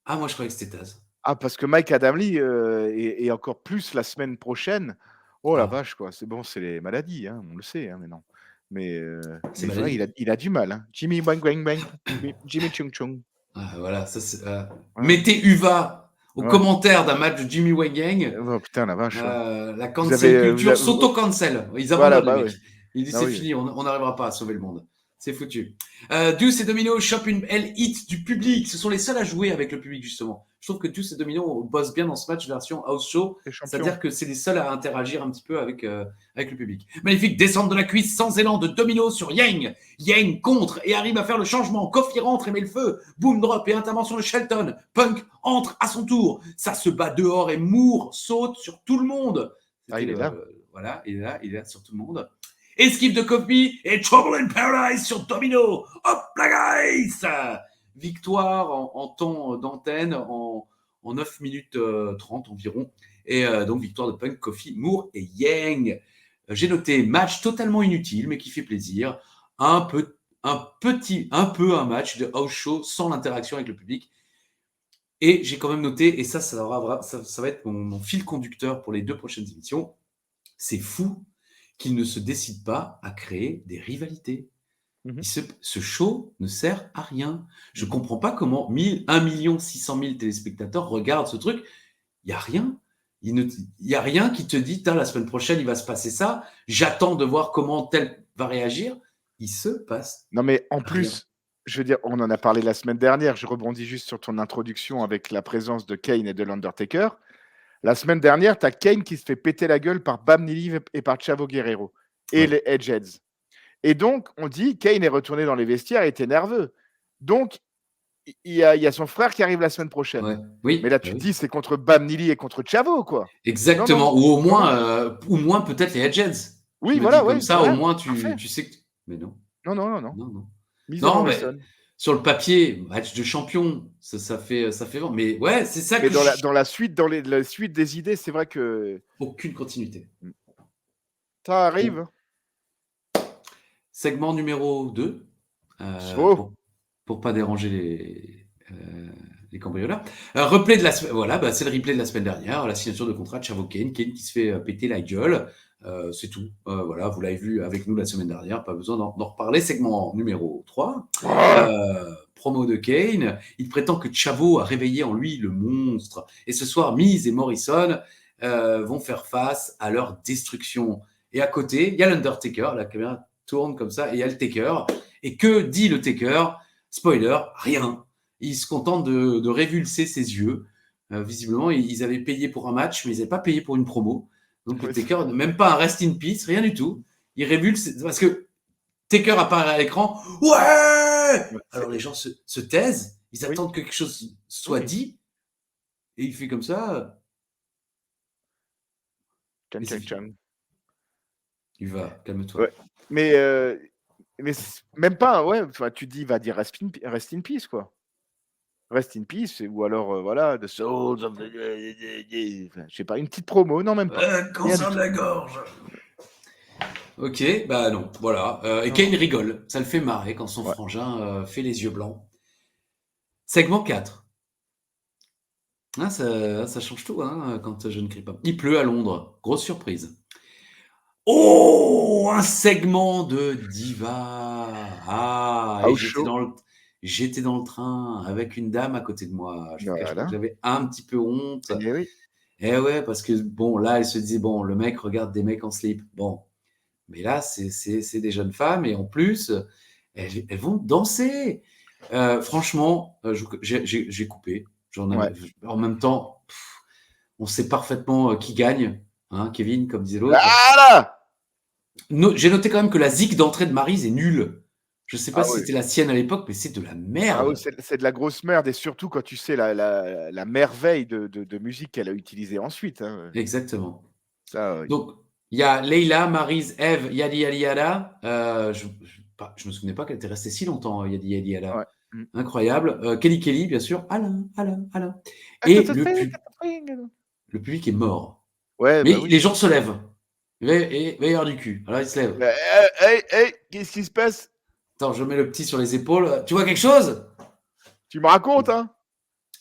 Ah, moi je croyais que c'était Taz. Ah, parce que Mike Adamle et encore plus la semaine prochaine. Oh la vache, quoi. C'est bon, c'est les maladies, hein, on le sait, hein, mais non. Mais c'est vrai, il a du mal. Hein. Jimmy Wang Wang Wang, Jimmy Chung Chung. Voilà, ça c'est. Mettez Uva au commentaire d'un match de Jimmy Wang Yang. Oh putain, la vache. La cancel culture s'auto-cancel. Ils abandonnent, les mecs. Ils disent c'est fini, on n'arrivera pas à sauver le monde. C'est foutu. Deuce et Domino chopent une belle hit du public. Ce sont les seuls à jouer avec le public, justement. Je trouve que Deuce et Domino bossent bien dans ce match version house show. C'est-à-dire que c'est les seuls à interagir un petit peu avec le public. Magnifique descente de la cuisse sans élan de Domino sur Yang. Yang contre et arrive à faire le changement. Kofi rentre et met le feu. Boom drop et intervention de Shelton. Punk entre à son tour. Ça se bat dehors et Moore saute sur tout le monde. Il est là. Voilà, il est là sur tout le monde. Esquive de Kofi et Trouble in Paradise sur Domino. Hop la guys! Victoire en temps d'antenne en 9 minutes 30 environ. Et donc victoire de Punk, Kofi, Moore et Yang. J'ai noté match totalement inutile mais qui fait plaisir. Un match de house show sans l'interaction avec le public. Et j'ai quand même noté, et ça va être mon fil conducteur pour les 2 prochaines émissions. C'est fou qu'il ne se décide pas à créer des rivalités. Ce show ne sert à rien. Je ne comprends pas comment 1 600 000 téléspectateurs regardent ce truc. Il n'y a rien. Il n'y a rien qui te dit, la semaine prochaine, il va se passer ça. J'attends de voir comment tel va réagir. Il se passe. Non, mais en plus, je veux dire, on en a parlé la semaine dernière. Je rebondis juste sur ton introduction avec la présence de Kane et de l'Undertaker. La semaine dernière, tu as Kane qui se fait péter la gueule par Bam Neely et par Chavo Guerrero et les Edgeheads. Et donc, on dit, Kane est retourné dans les vestiaires et était nerveux. Donc, il y a son frère qui arrive la semaine prochaine. Ouais. Oui, mais là, tu te dis, c'est contre Bam Neely et contre Chavo, quoi. Exactement. Ou au moins peut-être les Edgeheads. Oui, voilà. Comme ça, au moins, tu sais que... Mais non. Non. Non, mais sur le papier, match de champion, ça fait vendre. Mais ouais, c'est ça que dans la suite des idées, c'est vrai que... Aucune continuité. Ça arrive. Segment numéro 2. Pour pas déranger les cambrioleurs. Replay de la semaine. Voilà, c'est le replay de la semaine dernière. La signature de contrat de Chavo Kane qui se fait péter la gueule. C'est tout. Voilà, vous l'avez vu avec nous la semaine dernière. Pas besoin d'en reparler. Segment numéro 3. Promo de Kane. Il prétend que Chavo a réveillé en lui le monstre. Et ce soir, Miz et Morrison vont faire face à leur destruction. Et à côté, il y a l'Undertaker. La caméra tourne comme ça et il y a le Taker. Et que dit le Taker? Spoiler, rien. Il se contente de révulser ses yeux. Visiblement, ils avaient payé pour un match, mais ils n'avaient pas payé pour une promo. Donc le Taker, même pas un rest in peace, rien du tout. Il révulse, parce que Taker apparaît à l'écran. Ouais! Alors les gens se taisent, ils attendent que quelque chose soit dit, et il fait comme ça. Uva, calme-toi. Ouais. Mais même pas, ouais. Enfin, tu dis, il va dire rest in peace, quoi. Rest in peace, ou alors, voilà, The Souls of the. Enfin, je sais pas, une petite promo, non, même pas. Rien du Cancer de tout. la gorge. Ok, bah non, voilà. Et Non, Kane non. rigole, ça le fait marrer quand son Ouais. frangin fait les yeux blancs. Segment 4. Ah, ça change tout hein, quand je ne crie pas. Il pleut à Londres, grosse surprise. Oh, un segment de diva. Ah, et House show. j'étais dans le train avec une dame à côté de moi. Je vous cache pas que Voilà. j'avais un petit peu honte. Eh oui. Eh ouais, parce que bon, là, elle se disait, bon, le mec regarde des mecs en slip. Bon, mais là, c'est des jeunes femmes et en plus, elles vont danser. Franchement, j'ai coupé. Ouais. En même temps, on sait parfaitement qui gagne, hein, Kevin, comme disait l'autre. Voilà. J'ai noté quand même que la zik d'entrée de Maryse est nulle. Je sais pas Ah si oui. c'était la sienne à l'époque, mais c'est de la Ah oui, merde. c'est de la grosse merde, et surtout quand tu sais la merveille de musique qu'elle a utilisée ensuite, hein. Exactement. Ça, Donc, il y a Leila, Maryse, Eve, Yadi Yadi Yada. Je me souvenais pas qu'elle était restée si longtemps, Yadi Yadi Yada. ouais. Mmh. Incroyable. Kelly Kelly, bien sûr. Alain, Alain, Alain. Et le public est mort. Ouais, Mais bah oui. les gens se lèvent. Il va y avoir du cul. Alors ils se lèvent. Hey, qu'est-ce qui se passe? Attends, je mets le petit sur les épaules. Tu vois quelque chose? Tu me racontes, hein?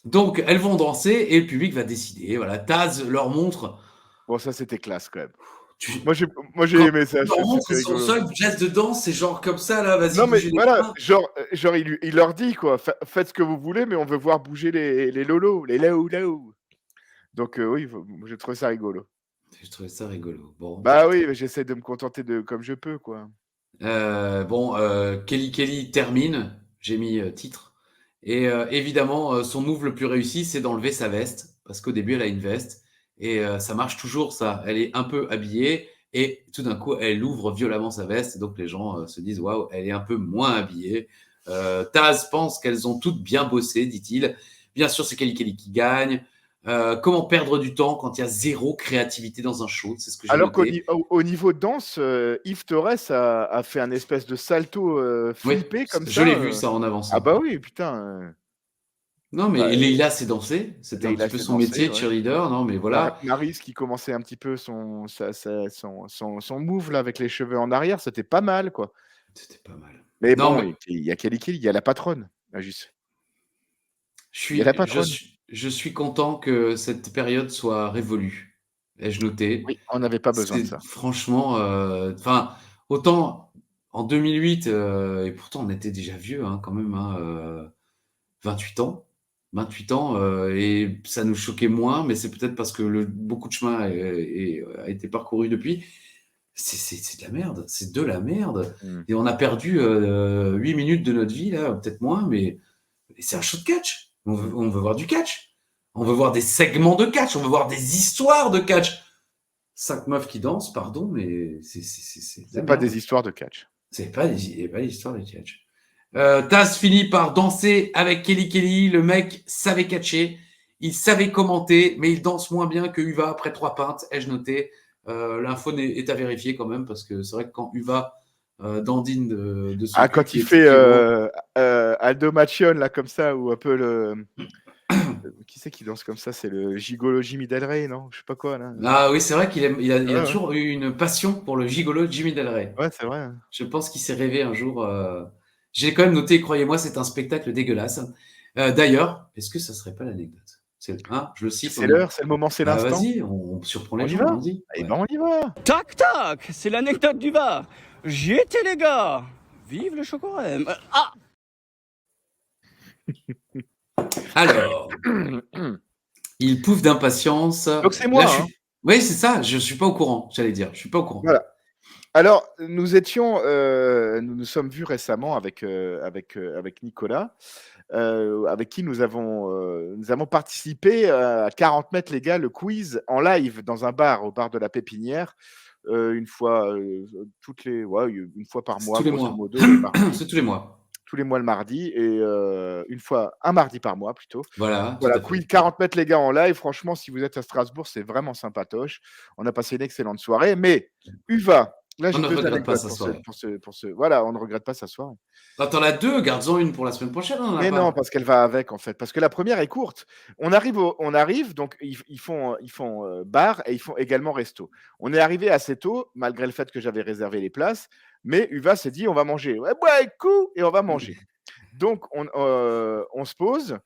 Donc, elles vont danser et le public va décider. Voilà, Taz leur montre. Bon, ça, c'était classe, quand même. Tu... Moi, j'ai Quand aimé ça, leur montre c'était son rigolo. seul geste de danse, c'est genre comme ça, là, vas-y, Non, mais bougez les voilà, mains. genre il leur dit, quoi, faites ce que vous voulez, mais on veut voir bouger les lolos, les laou. Donc, oui, moi, j'ai trouvé ça rigolo. Je trouvais ça rigolo. Bon, Bah oui, mais j'essaie de me contenter de comme je peux, quoi. Kelly Kelly termine. J'ai mis titre. Et évidemment, son move le plus réussi, c'est d'enlever sa veste. Parce qu'au début, elle a une veste. Et ça marche toujours, ça. Elle est un peu habillée. Et tout d'un coup, elle ouvre violemment sa veste. Et donc, les gens se disent, waouh, elle est un peu moins habillée. Taz pense qu'elles ont toutes bien bossé, dit-il. Bien sûr, c'est Kelly Kelly qui gagne. Comment perdre du temps quand il y a zéro créativité dans un show? C'est ce que j'ai Alors qu'au noté. niveau danse, Yves Torres a fait un espèce de salto Oui, flippé comme je ça. l'ai vu ça en Ah avançant. bah oui, putain. Non, mais Bah, Leïla s'est dansé. C'était un Leïla petit peu s'est son dansée, métier, ouais. cheerleader. Non, mais voilà. Maryse qui commençait un petit peu son move là avec les cheveux en arrière, c'était pas mal, quoi. C'était pas mal. Mais Non, bon, mais il y a Kelly Kelly, il y a la patronne, juste. je Il y a la suis, je patronne. suis, je suis content que cette période soit révolue. Ai-je noté? Oui, on n'avait pas besoin de C'est ça. franchement, enfin, autant en 2008, et pourtant on était déjà vieux, hein, quand même, hein, 28 ans. 28 ans, et ça nous choquait moins, mais c'est peut-être parce que beaucoup de chemin a été parcouru depuis. C'est de la merde, c'est de la merde. Mmh. Et on a perdu 8 minutes de notre vie, là, peut-être moins, mais c'est un show de catch. On veut voir du catch. On veut voir des segments de catch. On veut voir des histoires de catch. 5 meufs qui dansent, pardon, mais c'est de la C'est pas merde. des histoires de catch. C'est pas l'histoire de catch. Taz finit par danser avec Kelly Kelly. Le mec savait catcher. Il savait commenter, mais il danse moins bien que Uva après 3 pintes, ai-je noté. L'info est à vérifier quand même, parce que c'est vrai que quand Uva dandine de son Ah, cul quand il qui fait est gros, Aldo Machion, là, comme ça, ou un peu le. Qui c'est qui danse comme ça? C'est le gigolo Jimmy Del Rey, non? Je sais pas quoi, là. Ah oui, c'est vrai qu'il il a Ouais. toujours eu une passion pour le gigolo Jimmy Del Rey. Ouais, c'est vrai, hein. Je pense qu'il s'est rêvé un jour. J'ai quand même noté, croyez-moi, c'est un spectacle dégueulasse. D'ailleurs, est-ce que ça serait pas l'anecdote? Je le cite. C'est l'heure, c'est le moment, c'est Bah, l'instant. vas-y, on surprend les On y gens, va? allons-y. Eh Ouais. ben, on y va. Tac tac, c'est l'anecdote du bar. J'y étais les gars. Vive le chocorème. Ah, Alors, il pouffe d'impatience. Donc, c'est moi, Là, hein. Oui, c'est ça, je suis pas au courant, j'allais dire. Je suis pas au courant. Voilà. Alors, nous nous sommes vus récemment avec Nicolas, avec qui nous avons participé à 40 mètres les gars, le quiz en live dans un bar, au bar de la Pépinière, une fois une fois par C'est mois, tous les grosso mois. modo, le mardi. C'est tous les mois. Tous les mois le mardi, et un mardi par mois plutôt. Voilà, tout Voilà, à fait. quiz 40 mètres les gars en live. Franchement, si vous êtes à Strasbourg, c'est vraiment sympatoche. On a passé une excellente soirée. Mais Uva, Là, On j'ai ne 2 regrette pas anecdotes sa pour ce soirée. voilà, on ne regrette pas sa soirée. T'en as 2, garde-en une pour la semaine prochaine, on en a Mais non, pas? parce qu'elle va avec, en fait. Parce que la première est courte. On arrive, donc ils font, bar et ils font également resto. On est arrivé assez tôt, malgré le fait que j'avais réservé les places, mais Uva s'est dit: «On va manger». Ouais, bois un coup et on va manger. Donc on se pose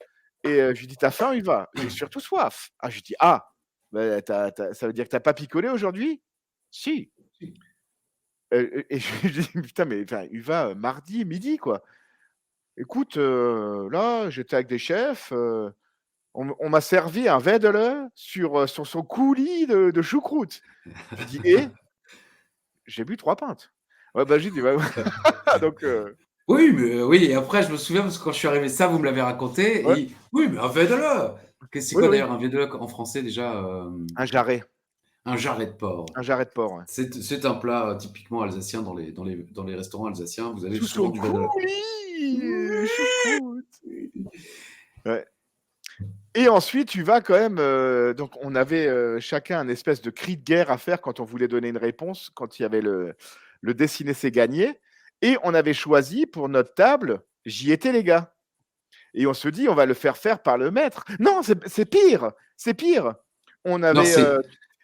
et je lui dis: «Tu as faim, Uva?» «J'ai surtout soif». Ah, je lui dis: «Ah, bah, ça veut dire que tu as pas picolé aujourd'hui?» «Si». Et je lui dis: «Putain, mais enfin, Uva, mardi midi, quoi». Écoute, là, j'étais avec des chefs, on m'a servi un Wedele sur son coulis de choucroute. Je dis: «Et?» «J'ai bu 3 pintes». Ouais, bah, j'ai dit: «Bah, donc Oui, mais oui, et après, je me souviens parce que quand je suis arrivé, ça, vous me l'avez raconté. ouais, Oui, mais un vedele. C'est oui, quoi oui, d'ailleurs un vedele en français déjà? un jarret, Un jarret de porc. un jarret de porc, ouais. C'est un plat typiquement alsacien dans les restaurants alsaciens. Vous avez Sous souvent son du vedele. coulis de choucroute. Ouais. Et ensuite, tu vas quand même, donc on avait, chacun un espèce de cri de guerre à faire quand on voulait donner une réponse, quand il y avait le dessiner c'est gagner et on avait choisi pour notre table, «J'y étais les gars» et on se dit: «On va le faire par le maître». Non, c'est pire, c'est pire. On Non, avait, tu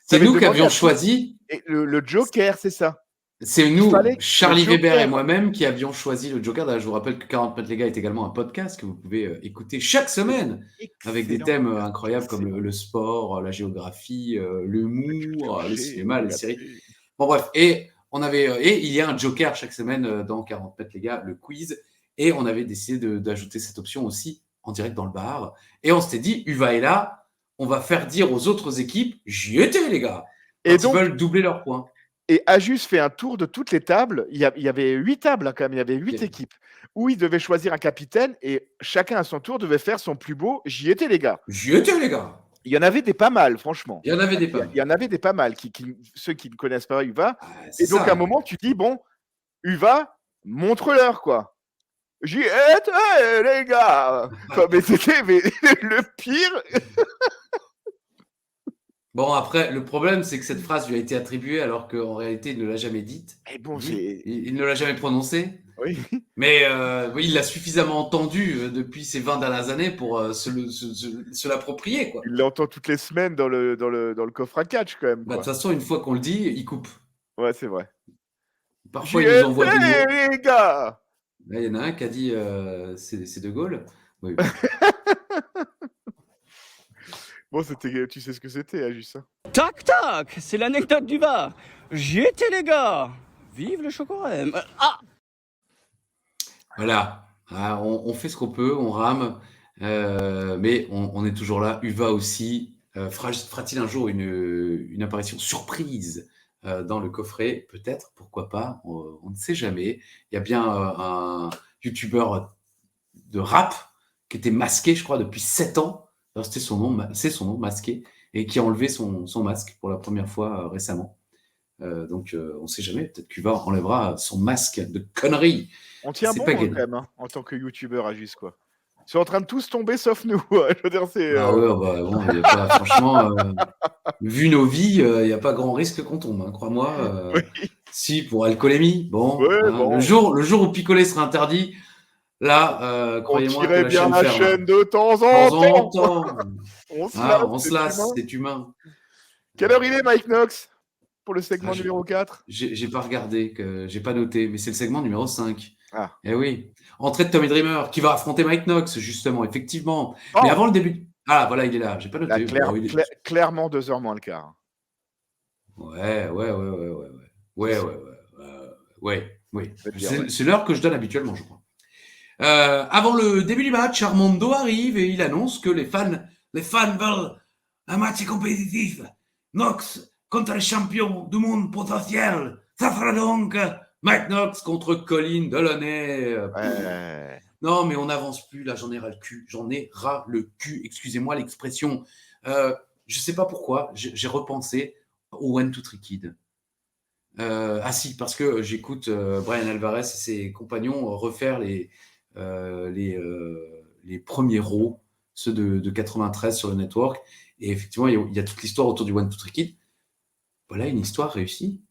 c'est avais nous qui demandé avions à tout choisi. et le joker, c'est ça. C'est Il nous, fallait le Charlie Weber et joker. moi-même, qui avions choisi le Joker. D'ailleurs, je vous rappelle que 40 mètres les gars est également un podcast que vous pouvez écouter chaque semaine avec des Excellent thèmes podcast, incroyables comme excellent. le sport, la géographie, La culture l'humour, le G, cinéma, les séries. regardez. Bon, bref. Et il y a un Joker chaque semaine dans 40 mètres les gars, le quiz. Et on avait décidé d'ajouter cette option aussi en direct dans le bar. Et on s'était dit, Uva est là, on va faire dire aux autres équipes, j'y étais les gars, Et quand ils donc veulent doubler leurs points. et Ajus fait un tour de toutes les tables. Il y avait 8 tables, hein, quand même, il y avait 8 équipes où il devait choisir un capitaine et chacun à son tour devait faire son plus beau «J'y étais les gars». J'y étais les gars. Il y en avait des pas mal, franchement. Il y en avait des Il y a pommes. il y en avait des pas mal ceux qui ne connaissent pas Uva Ah, c'est et donc à un ça. moment tu dis: «Bon, Uva, montre-leur quoi. J'y étais les gars». Enfin, mais c'était le pire. Bon, après, le problème, c'est que cette phrase lui a été attribuée alors qu'en réalité, il ne l'a jamais dite. Et bon, Il ne l'a jamais prononcée. oui, Mais oui, il l'a suffisamment entendue depuis ces 20 dernières années pour se l'approprier, quoi. il l'entend toutes les semaines dans le coffre à catch quand même, Bah, de toute quoi. façon, une fois qu'on le dit, il coupe. Ouais, c'est vrai. «J'y Parfois, il nous envoie des étais mots. les gars». Là, il y en a un qui a dit c'est De Gaulle. Oui, oui. Bon, c'était tu sais ce que c'était, Ajus, hein? Tac tac, c'est l'anecdote du bar. J'y étais les gars. Vive le chocolat. Ah, Voilà. Ah, on fait ce qu'on peut, on rame, mais on est toujours là. Uva aussi. Fera-t-il un jour une apparition surprise dans le coffret? Peut-être, pourquoi pas, on ne sait jamais. Il y a bien un youtubeur de rap qui était masqué, je crois, depuis 7 ans. Alors, c'est son nom, masqué, et qui a enlevé son masque pour la première fois récemment. Donc, on ne sait jamais. Peut-être qu'Uva enlèvera son masque de conneries. On tient C'est bon, pas quand gagné. même, hein, en tant que youtubeur, Ajus, quoi. Ils sont en train de tous tomber sauf nous, je veux dire, c'est, Ah ouais, bah bon, il y a pas, franchement, vu nos vies, il n'y a pas grand risque qu'on tombe, hein, crois-moi. oui, Si, pour alcoolémie, bon, ouais, hein, bon, le jour où picoler sera interdit, là, on croyez-moi que tirait la bien chaîne la ferme. chaîne de temps De en temps en temps. temps, On se hein, lasse, on se c'est lasse, humain. c'est humain. Quelle heure il est, Mike Knox, pour le Ah, segment numéro 4? j'ai pas regardé, j'ai pas noté, mais c'est le segment numéro 5. Ah. Eh oui. Entrée de Tommy Dreamer, qui va affronter Mike Knox, justement, effectivement. Mais Oh! avant le début. Ah, voilà, il est là, j'ai pas Là, noté. Bon, clairement 2 heures moins le quart. Ouais, ouais, ouais, ouais, ouais, ouais. Ouais, Si, ouais, ouais. Ouais, oui. je vais te dire, ouais. C'est l'heure que je donne habituellement, je crois. Avant le début du match, Armando arrive et il annonce que les fans veulent un match compétitif. Knox contre le champion du monde potentiel. Ça fera donc Mike Knox contre Colin Delaunay. Ouais. Non, mais on n'avance plus, là, j'en ai ras le cul. J'en ai ras le cul, excusez-moi l'expression. Je sais pas pourquoi, j'ai repensé au One Two Three Kid. Ah si, parce que j'écoute Brian Alvarez et ses compagnons refaire les premiers Raw, ceux de 93 sur le network. Et effectivement, il y a toute l'histoire autour du One Two Three Kid. Voilà une histoire réussie.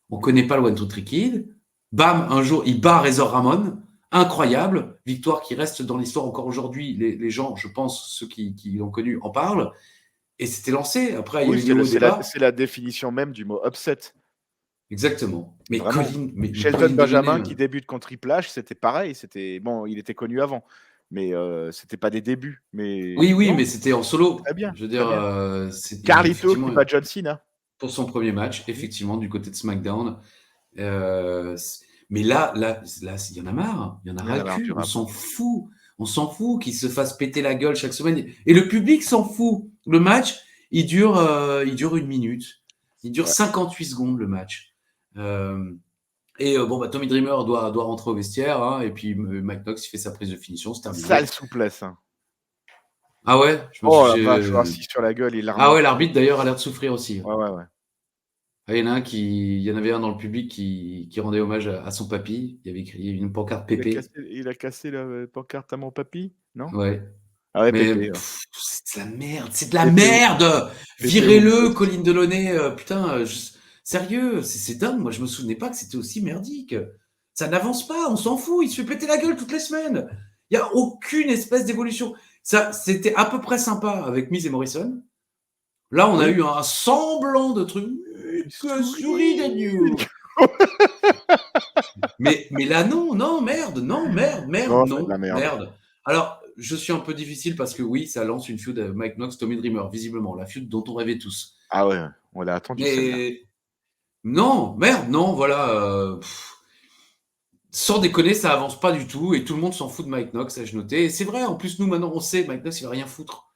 On ne connaît pas le One Two Three Kid. Bam, un jour, il bat Razor Ramon. Incroyable. Victoire qui reste dans l'histoire encore aujourd'hui. Les gens, je pense, ceux qui l'ont connu, en parlent. Et c'était lancé. Après, il y a eu c'est la définition même du mot upset. Exactement. Mais Shelton Benjamin qui débute contre Triple H, c'était pareil. Bon, il était connu avant, mais c'était pas des débuts. Mais oui, mais c'était en solo. Très bien. Je veux dire, c'est Carlito qui bat John Cena pour son premier match, effectivement, du côté de SmackDown. Mais là, il y en a marre. Il y en a ras le cul. On s'en fout. On s'en fout qu'il se fasse péter la gueule chaque semaine. Et le public s'en fout. Le match, il dure 1 minute. Il dure 58 secondes, le match. Tommy Dreamer doit rentrer au vestiaire. Hein, et puis Mike Knox, il fait sa prise de finition. C'est terminé. Sale souplesse. Hein. Ah ouais, je suis assis sur la gueule. L'arbitre d'ailleurs a l'air de souffrir aussi. Ouais. Il y en avait un dans le public qui rendait hommage à son papy. Il y avait écrit une pancarte Pépé. Il a cassé la pancarte à mon papy, non? Ouais. Ah ouais, mais Pépé, c'est de la merde, c'est de la merde. Virez-le, Colin Delaunay. Putain, sérieux, c'est dingue. Moi, je me souvenais pas que c'était aussi merdique. Ça n'avance pas, on s'en fout. Il se fait péter la gueule toutes les semaines. Il y a aucune espèce d'évolution. Ça, c'était à peu près sympa avec Miz et Morrison. Là, on a eu un semblant de truc. Souris d'agneau. mais là, non, merde. Alors, je suis un peu difficile parce que oui, ça lance une feud avec Mike Knox, Tommy Dreamer, visiblement, la feud dont on rêvait tous. Ah ouais, on l'a attendu. Mais non, voilà. Sans déconner, ça avance pas du tout et tout le monde s'en fout de Mike Knox, ai-je noté. Et c'est vrai, en plus, nous, maintenant, on sait, Mike Knox, il va rien foutre.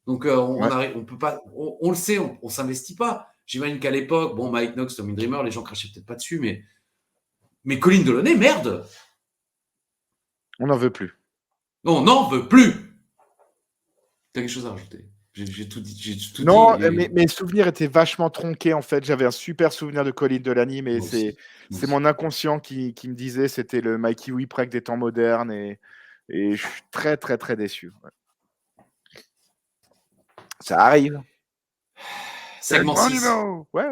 Donc, on peut pas, on le sait, on s'investit pas. J'imagine qu'à l'époque, Mike Knox, Tommy Dreamer, les gens crachaient peut-être pas dessus, mais Colin Delaunay, merde. On n'en veut plus. Non, on n'en veut plus. T'as quelque chose à rajouter? J'ai tout dit. Non, mes souvenirs étaient vachement tronqués, en fait. J'avais un super souvenir de Colin Delaunay, mais c'est mon inconscient qui me disait c'était le Mikey Whipwreck des temps modernes et je suis très, très, très déçu. Ouais. Ça arrive. Segment 6. Ouais.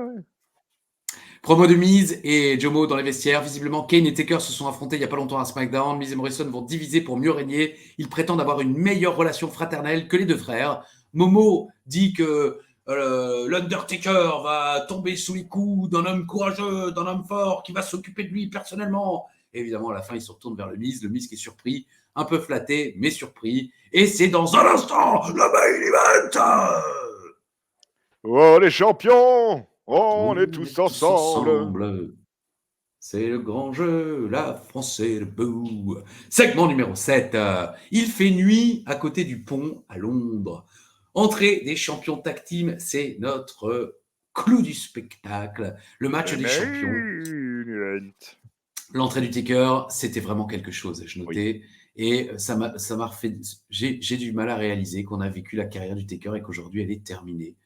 Promo de Miz et Jomo dans les vestiaires. Visiblement, Kane et Taker se sont affrontés il n'y a pas longtemps à SmackDown. Miz et Morrison vont diviser pour mieux régner. Ils prétendent avoir une meilleure relation fraternelle que les deux frères. Momo dit que l'Undertaker va tomber sous les coups d'un homme courageux, d'un homme fort qui va s'occuper de lui personnellement. Et évidemment, à la fin, il se retourne vers le Miz qui est surpris, un peu flatté, mais surpris. Et c'est dans un instant le main event. Oh, les champions! On est tous ensemble. C'est le grand jeu, la France est debout. Segment numéro 7. Il fait nuit à côté du pont à Londres. Entrée des champions tag team, c'est notre clou du spectacle. Le match des champions. L'entrée du Taker, c'était vraiment quelque chose, je notais. Oui. Et ça m'a refait. J'ai du mal à réaliser qu'on a vécu la carrière du Taker et qu'aujourd'hui elle est terminée.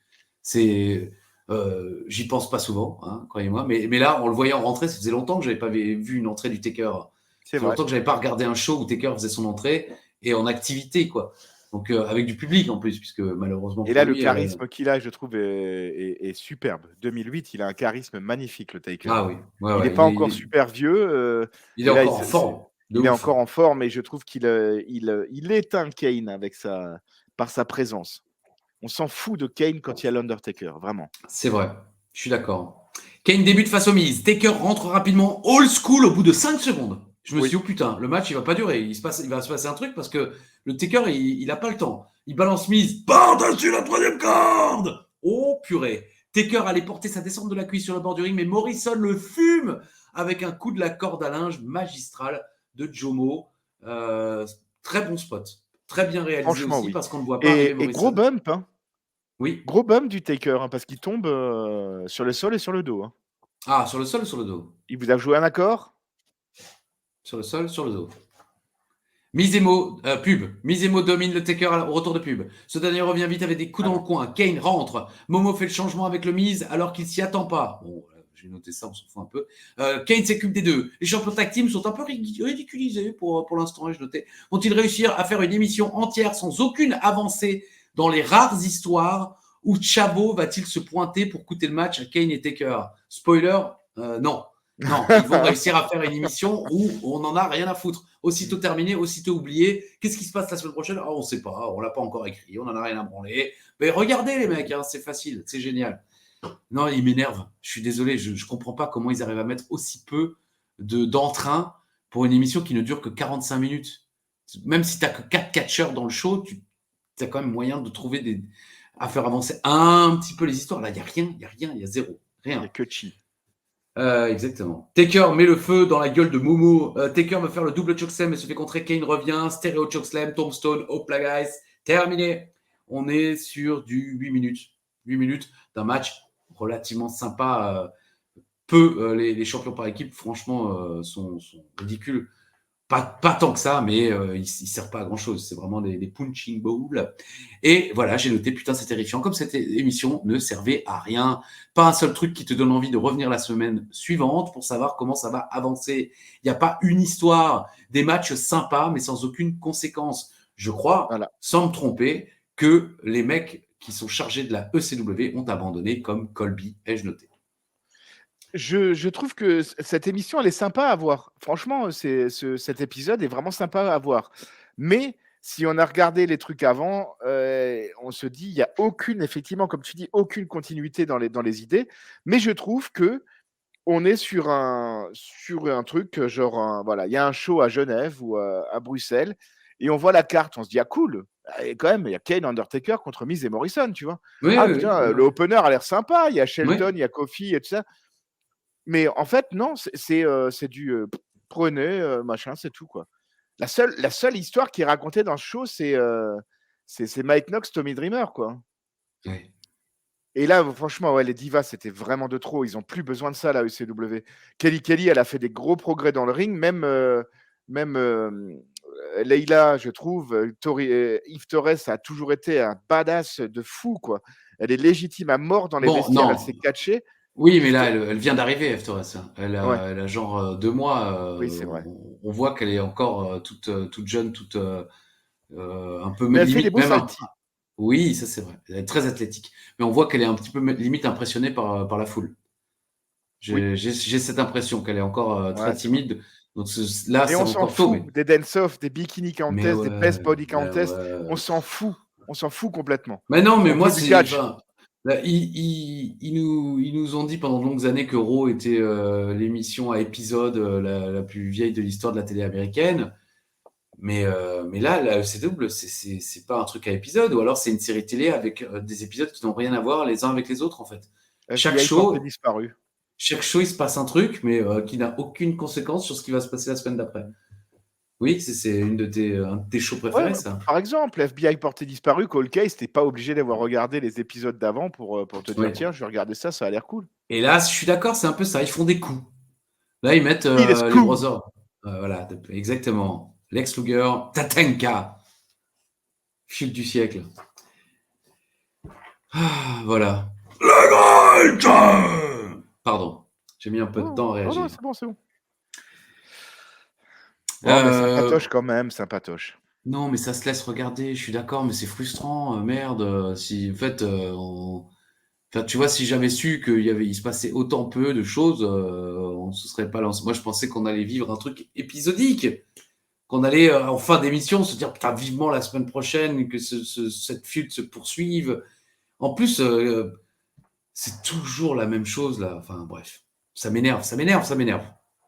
J'y pense pas souvent, hein, croyez-moi. Mais là, en le voyant rentrer, ça faisait longtemps que j'avais pas vu une entrée du Taker. Ça fait longtemps que j'avais pas regardé un show où Taker faisait son entrée et en activité, quoi. Donc avec du public en plus, puisque malheureusement. Et là, le charisme qu'il a, je trouve, est superbe. 2008, il a un charisme magnifique, le Taker. Ah oui. Il n'est pas encore super vieux. Il est encore en forme. Il est encore en forme, et je trouve qu'il éteint Kane par sa présence. On s'en fout de Kane quand il y a l'Undertaker, vraiment. C'est vrai, je suis d'accord. Kane débute face au Miz. Taker rentre rapidement, old school, au bout de 5 secondes. Je me suis dit, oh putain, le match, il va pas durer. Il va se passer un truc parce que le Taker, il a pas le temps. Il balance Miz par-dessus la 3e corde. Oh purée. Taker allait porter sa descente de la cuisse sur le bord du ring, mais Morrison le fume avec un coup de la corde à linge magistral de Jomo. Très bon spot. Très bien réalisé aussi, parce qu'on ne voit pas. Et gros bump, hein. Oui. Gros bump du Taker, hein, parce qu'il tombe sur le sol et sur le dos. Hein. Ah, sur le sol ou sur le dos? Il vous a joué un accord? Sur le sol, sur le dos. Mizemo, pub. Mizemo domine le Taker au retour de pub. Ce dernier revient vite avec des coups dans le coin. Kane rentre. Momo fait le changement avec le Miz alors qu'il s'y attend pas. Bon, j'ai noté ça, on s'en fout un peu. Kane s'occupe des deux. Les champions tag team sont un peu ridiculisés pour l'instant, je notais. Vont-ils réussir à faire une émission entière sans aucune avancée dans les rares histoires où Chavo va-t-il se pointer pour coûter le match à Kane et Taker? Spoiler, Non. Non, ils vont réussir à faire une émission où on n'en a rien à foutre. Aussitôt terminé, aussitôt oublié. Qu'est-ce qui se passe la semaine prochaine? On ne sait pas, on ne l'a pas encore écrit, on n'en a rien à branler. Mais regardez les mecs, c'est facile, c'est génial. Non, ils m'énervent. Je suis désolé, je ne comprends pas comment ils arrivent à mettre aussi peu d'entrain pour une émission qui ne dure que 45 minutes. Même si tu n'as que 4 catcheurs dans le show, tu as quand même moyen de trouver à faire avancer un petit peu les histoires. Là, il n'y a rien, il y a zéro. Rien. Il n'y a que chi. Exactement. Taker met le feu dans la gueule de Momo. Taker veut faire le double chokeslam mais se fait contrer. Kane revient. Stéréo chokeslam, Tombstone, Hopla guys. Terminé. On est sur du 8 minutes. 8 minutes d'un match relativement sympa. Les champions par équipe, franchement, sont ridicules. Pas tant que ça, mais ils ne servent pas à grand-chose. C'est vraiment des punching balls. Et voilà, j'ai noté, putain, c'est terrifiant. Comme cette émission ne servait à rien. Pas un seul truc qui te donne envie de revenir la semaine suivante pour savoir comment ça va avancer. Il n'y a pas une histoire, des matchs sympas, mais sans aucune conséquence. Je crois, sans me tromper, que les mecs qui sont chargés de la ECW ont abandonné, comme Colby, ai-je noté. Je trouve que cette émission, elle est sympa à voir. Franchement, cet épisode est vraiment sympa à voir. Mais si on a regardé les trucs avant, on se dit, il n'y a aucune, effectivement, comme tu dis, aucune continuité dans les idées. Mais je trouve que on est sur un truc, genre, voilà, il y a un show à Genève ou à Bruxelles, et on voit la carte, on se dit, ah cool, et quand même, il y a Kane, Undertaker contre Miz et Morrison, tu vois. Oui, putain, le opener a l'air sympa, il y a Shelton, il y a Kofi et tout ça. Mais en fait, non, c'est du prenez, machin, c'est tout, quoi. La seule histoire qui est racontée dans ce show, c'est Mike Knox, Tommy Dreamer, quoi. Oui. Et là, franchement, les divas, c'était vraiment de trop. Ils n'ont plus besoin de ça, la ECW. Kelly, elle a fait des gros progrès dans le ring. Même Leila, je trouve, Yves Torres a toujours été un badass de fou, quoi. Elle est légitime à mort dans les vestiaires. Elle s'est catchée. Oui, mais là, elle vient d'arriver, F. Torres. Elle a genre 2 mois. Oui, c'est vrai. On voit qu'elle est encore toute jeune, toute un peu mais elle fait des beaux saltis. Oui, ça c'est vrai. Elle est très athlétique. Mais on voit qu'elle est un petit peu limite impressionnée par la foule. J'ai cette impression qu'elle est encore très timide. Donc là, c'est encore tôt. Des dance-off, des bikini contests, des best body contests. On s'en fout. On s'en fout complètement. Mais non, mais moi, c'est... Là, ils nous ont dit pendant de longues années que Raw était l'émission à épisode la plus vieille de l'histoire de la télé américaine. Mais là, la ECW, c'est pas un truc à épisode, ou alors c'est une série télé avec des épisodes qui n'ont rien à voir les uns avec les autres, en fait. Chaque show, il se passe un truc, mais qui n'a aucune conséquence sur ce qui va se passer la semaine d'après. Oui, c'est un de tes shows préférés, ça. Par exemple, FBI porté disparu, Cold Case, t'es pas obligé d'avoir regardé les épisodes d'avant pour te dire, tiens, je vais regarder ça, ça a l'air cool. Et là, je suis d'accord, c'est un peu ça, ils font des coups. Là, ils mettent les brothers. Voilà, exactement. Lex Luger, Tatanka. Chute du siècle. Voilà. La Grande. Pardon, j'ai mis un peu de temps à réagir. Non, c'est bon. Mais sympatoche quand même, sympatoche. Non, mais ça se laisse regarder, je suis d'accord, mais c'est frustrant, merde. Si, en fait, tu vois, si j'avais su il se passait autant peu de choses, on se serait pas lancé. Moi, je pensais qu'on allait vivre un truc épisodique, qu'on allait en fin d'émission se dire putain vivement la semaine prochaine que cette feud se poursuive. En plus, c'est toujours la même chose là. Enfin bref, ça m'énerve.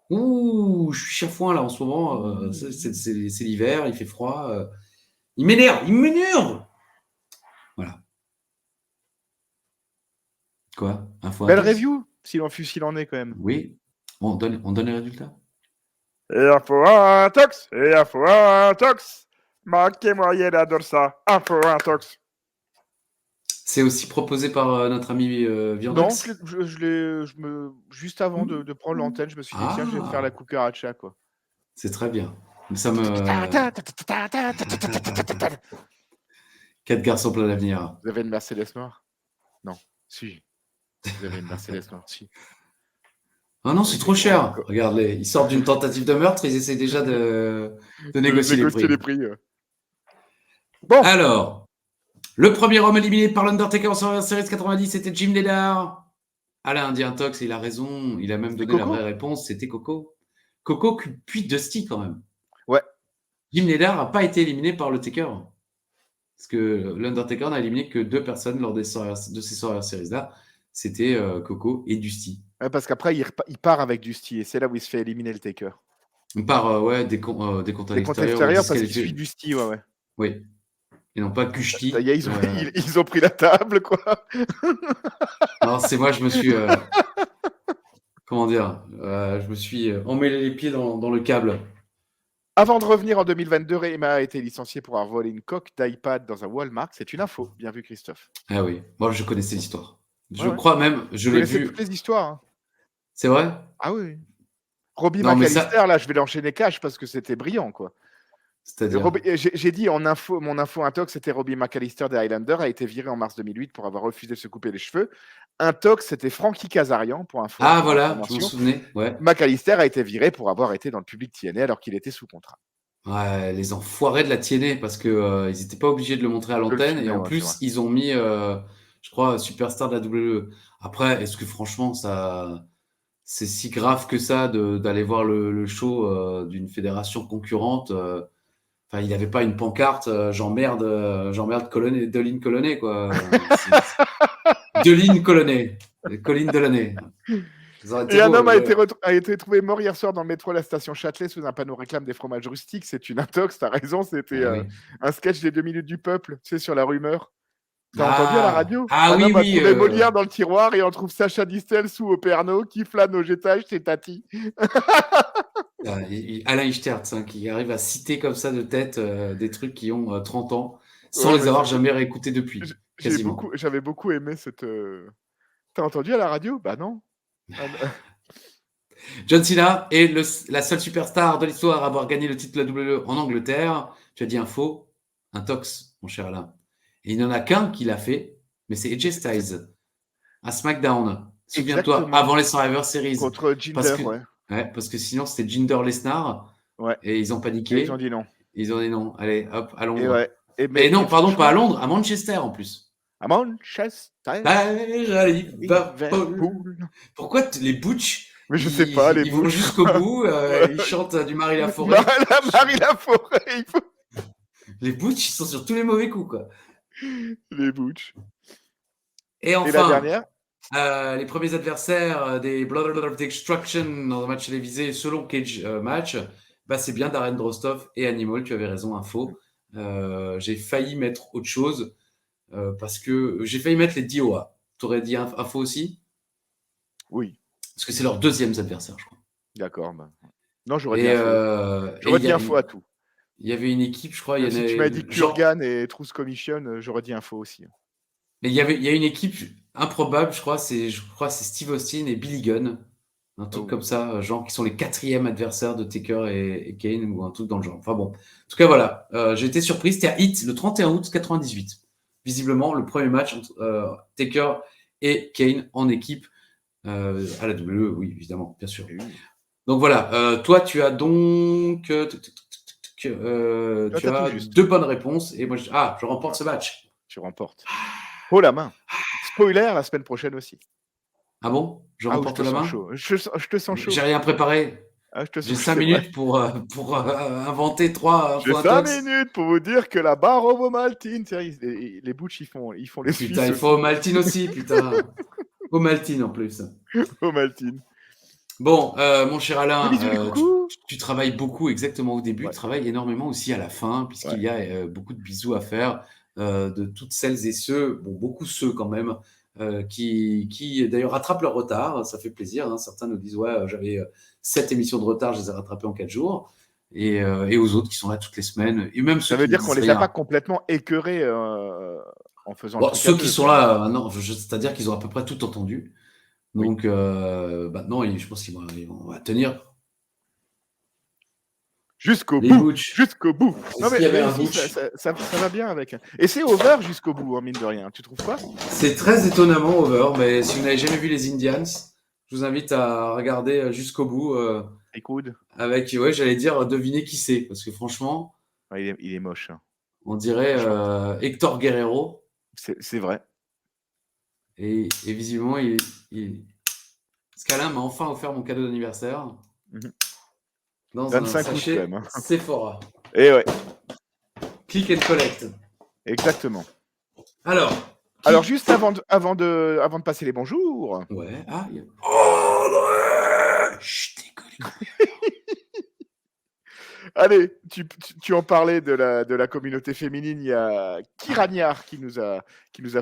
Ouh, je suis chafouin là en ce moment. C'est l'hiver, il fait froid. Il m'énerve. Voilà. Quoi? Belle review, s'il en est quand même. Oui. On donne les résultats. Et info 1 tox. Marquez moyenne adore ça. Info 1 tox. C'est aussi proposé par notre ami Viandox. Non, juste avant de prendre l'antenne, je me suis dit tiens, je vais faire la cucaracha, quoi. C'est très bien. Ça me... 4 garçons plein d'avenir. Vous avez une Mercedes noire? Non. Si. Vous avez une Mercedes noire? Si. Ah non, c'est trop cher. Regarde-les. Ils sortent d'une tentative de meurtre, ils essaient déjà de négocier les prix. Bon. Alors, le premier homme éliminé par l'Undertaker en Survivor Series 90, c'était Jim Neidhart. Alain dit un tox, il a raison. Il a même C'était donné la Coco vraie réponse. C'était Coco. Coco, puis Dusty quand même. Ouais. Jim Neidhart n'a pas été éliminé par le Taker. Parce que l'Undertaker n'a éliminé que 2 personnes lors de ces Survivor Series-là. C'était Coco et Dusty. Ouais, parce qu'après, il part avec Dusty et c'est là où il se fait éliminer le Taker. Par des comptes à Des comptes l'extérieur. extérieurs parce qu'il suit Dusty, ouais. Oui. Et non pas Kushti. Ça y est, ils ont pris la table, quoi. Non, c'est moi, je me suis. Comment dire je me suis emmêlé les pieds dans le câble. Avant de revenir en 2022, Rayma a été licencié pour avoir volé une coque d'iPad dans un Walmart. C'est une info. Bien vu, Christophe. Ah oui, moi je connaissais l'histoire. Je Ouais. crois même, je l'ai vu. toutes les histoires. Hein. C'est vrai? Ah oui. Robbie Non, mais McAllister, là, je vais l'enchaîner cash parce que c'était brillant, quoi. C'est-à-dire J'ai dit mon info intox, c'était Robbie McAllister des Highlanders, a été viré en mars 2008 pour avoir refusé de se couper les cheveux. Intox, c'était Frankie Kazarian pour info. Ah voilà, je me souvenais. Ouais. McAllister a été viré pour avoir été dans le public TNA alors qu'il était sous contrat. Ouais, les enfoirés de la TNA parce que ils n'étaient pas obligés de le montrer à l'antenne et en plus ils ont mis, je crois, Superstar de la WWE. Après, est-ce que franchement c'est si grave que ça d'aller voir le show d'une fédération concurrente? Enfin, il n'avait pas une pancarte j'emmerde Colonnet, Deline Colonnet, quoi. Deline Colonnet, Colline Delaunay. Et un homme a été trouvé mort hier soir dans le métro de la station Châtelet sous un panneau réclame des fromages rustiques. C'est une intox, t'as raison, c'était un sketch des 2 minutes du peuple, tu sais, sur la rumeur. T'as entendu à la radio? Ah oui, homme oui. a trouvé Molière dans le tiroir et on trouve Sacha Distel sous au Pernod qui flâne au étages, c'est Tati. Alain Ichtertz, qui arrive à citer comme ça de tête des trucs qui ont 30 ans sans les avoir jamais réécoutés depuis. J'avais beaucoup aimé cette. T'as entendu à la radio? Bah non. John Cena est la seule superstar de l'histoire à avoir gagné le titre de la WWE en Angleterre. Tu as dit un faux, un tox, mon cher Alain. Et il n'y en a qu'un qui l'a fait, mais c'est AJ Styles à SmackDown. Souviens-toi, avant les Survivor Series. Contre Jinder, ouais. Parce que sinon, c'était Jinder Lesnar. Ouais. Et ils ont paniqué. Et ils ont dit non. Ils ont dit non. Allez, hop, à Londres. Et non, pardon, pas à Londres, à Manchester en plus. À Manchester. Pourquoi les Butch, mais je sais pas, ils vont jusqu'au bout, ils chantent du Marie Laforêt. Marie Laforêt. Les Butch, ils sont sur tous les mauvais coups, quoi. Les Butch. Et enfin, la dernière les premiers adversaires des Blood of Destruction dans un match télévisé selon Cage Match, c'est bien Darren Drozdov et Animal, tu avais raison, info. J'ai failli mettre autre chose parce que j'ai failli mettre les DOA. Tu aurais dit info aussi? Oui. Parce que c'est leurs deuxièmes adversaires, je crois. D'accord. Non, j'aurais dit info. J'aurais dit info à tout. Il y avait une équipe, je crois. Si tu m'as dit Kurgan et Truth Commission, j'aurais dit info aussi. Mais il y a une équipe improbable, je crois, c'est Steve Austin et Billy Gunn. Un truc comme ça, genre qui sont les 4e adversaires de Taker et Kane ou un truc dans le genre. Enfin bon. En tout cas, voilà. J'ai été surpris. C'était à Heat le 31 août 98. Visiblement, le premier match entre Taker et Kane en équipe à la WWE. Oui, évidemment, bien sûr. Donc voilà. Toi, tu as donc... tu as 2 bonnes réponses. Et moi, je remporte ce match. Tu remportes. Oh la main. Spoiler la semaine prochaine aussi. Ah bon? Je remporte la main? Je te sens chaud. J'ai rien préparé. J'ai 5 minutes pour inventer 3 J'ai 5 minutes pour vous dire que la barre au Maltine, les Butch, ils font les putain, Suisses. Il faut au Maltine aussi, putain. Au Maltine en plus. Au Maltine. Bon, mon cher Alain, tu travailles beaucoup exactement au début, tu travailles énormément aussi à la fin, puisqu'il y a beaucoup de bisous à faire de toutes celles et ceux, beaucoup ceux quand même, qui d'ailleurs rattrapent leur retard. Ça fait plaisir. Hein. Certains nous disent j'avais 7 émissions de retard, je les ai rattrapées en 4 jours. Et aux autres qui sont là toutes les semaines. Et même ça veut dire qu'on les a pas complètement écœurés en faisant. Ceux qui sont là, non, c'est-à-dire qu'ils ont à peu près tout entendu. Donc maintenant, je pense qu'ils vont tenir. Jusqu'au bout. Jusqu'au bout. Non, mais ça va bien avec. Et c'est over jusqu'au bout, mine de rien. Tu trouves pas? C'est très étonnamment over, mais si vous n'avez jamais vu les Indians, je vous invite à regarder jusqu'au bout. Avec, j'allais dire, deviner qui c'est. Parce que franchement. Il est moche. Hein. On dirait Héctor Guerrero. C'est vrai. Et visiblement, il Parce qu'Alain m'a enfin offert mon cadeau d'anniversaire. Mhm. Dans un 25 août, quand sachet même. Hein. Sephora. Et ouais, Click and collect. exactement. Alors, Alors, juste avant de passer les bonjours, ouais. Ah, André chut, décolle. allez, tu en parlais de la communauté féminine. Il y a Kiragnard qui nous a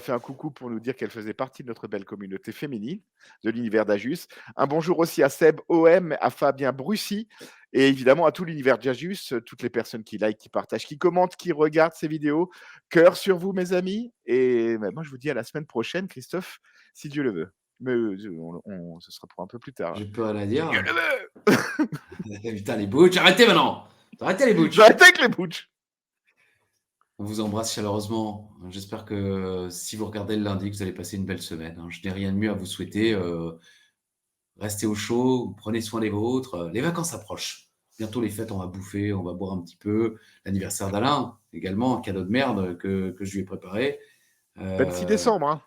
fait un coucou pour nous dire qu'elle faisait partie de notre belle communauté féminine de l'univers d'Ajus. Un bonjour aussi à Seb OM, à Fabien Brussy et évidemment à tout l'univers d'Ajus, toutes les personnes qui like, qui partagent, qui commentent, qui regardent ces vidéos. Cœur sur vous, mes amis. Et moi, je vous dis à la semaine prochaine, Christophe, si Dieu le veut. Mais ce sera pour un peu plus tard. J'ai peux rien à dire. Dieu le veut. Putain, les butch, arrêtez maintenant. Arrêtez les butch. J'arrête avec les butch. On vous embrasse chaleureusement. J'espère que si vous regardez le lundi, que vous allez passer une belle semaine. Je n'ai rien de mieux à vous souhaiter. Restez au chaud, prenez soin des vôtres. Les vacances approchent. Bientôt les fêtes, on va bouffer, on va boire un petit peu. L'anniversaire d'Alain, également, un cadeau de merde que je lui ai préparé. 26 décembre, hein.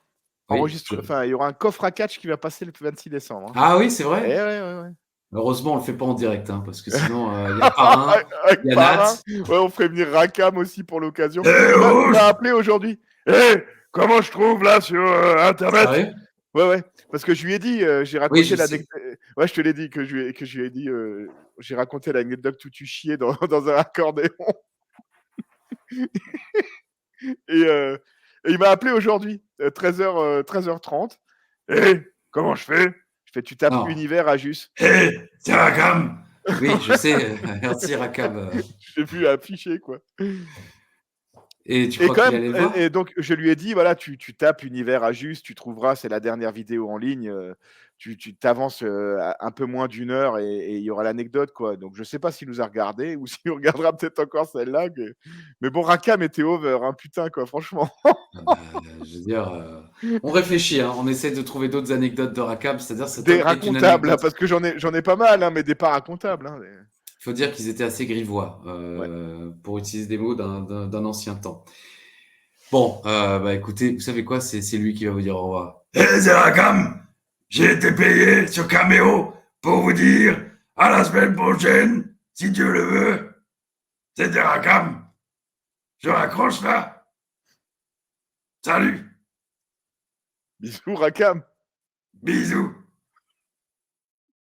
Oui, Enfin, il y aura un coffre à catch qui va passer le 26 décembre. Hein. Ah oui, c'est vrai. Ouais. Heureusement, on le fait pas en direct, hein, parce que sinon, il y a Parrain, il y a Nat. Ouais, on ferait venir Rakam aussi pour l'occasion. oh, Il m'a appelé aujourd'hui. comment je trouve là sur Internet? Sérieux? Ouais, parce que je lui ai dit, j'ai raconté je l'anecdote. Ouais, je te l'ai dit que je lui ai dit, j'ai raconté l'anecdote où tu chiais dans un accordéon. Et il m'a appelé aujourd'hui, 13h30. Comment je fais? Je fais, tu tapes Non. univers Ajus. C'est Rakam. Oui, je sais. Merci, Rakam. J'ai vu afficher, quoi. Et tu crois qu'il allait le voir? Et donc, je lui ai dit, voilà, tu tapes univers Ajus, tu trouveras, c'est la dernière vidéo en ligne. Tu t'avances un peu moins d'1 heure et il y aura l'anecdote, quoi. Donc, je sais pas s'il nous a regardé ou s'il regardera peut-être encore celle-là. Mais bon, Rakam était over, hein, putain, quoi, franchement. Je veux dire, on réfléchit, hein, on essaie de trouver d'autres anecdotes de Rakam, c'est-à-dire c'est Des une racontables, anecdote. parce que j'en ai pas mal, hein, mais des pas racontables. Hein, Il faut dire qu'ils étaient assez grivois, pour utiliser des mots d'un ancien temps. Bon, écoutez, vous savez quoi, c'est lui qui va vous dire au revoir. C'est Rakam. J'ai été payé sur Cameo pour vous dire à la semaine prochaine, si Dieu le veut. C'était Rakam. Je raccroche là. Salut. Bisous, Rakam. Bisous.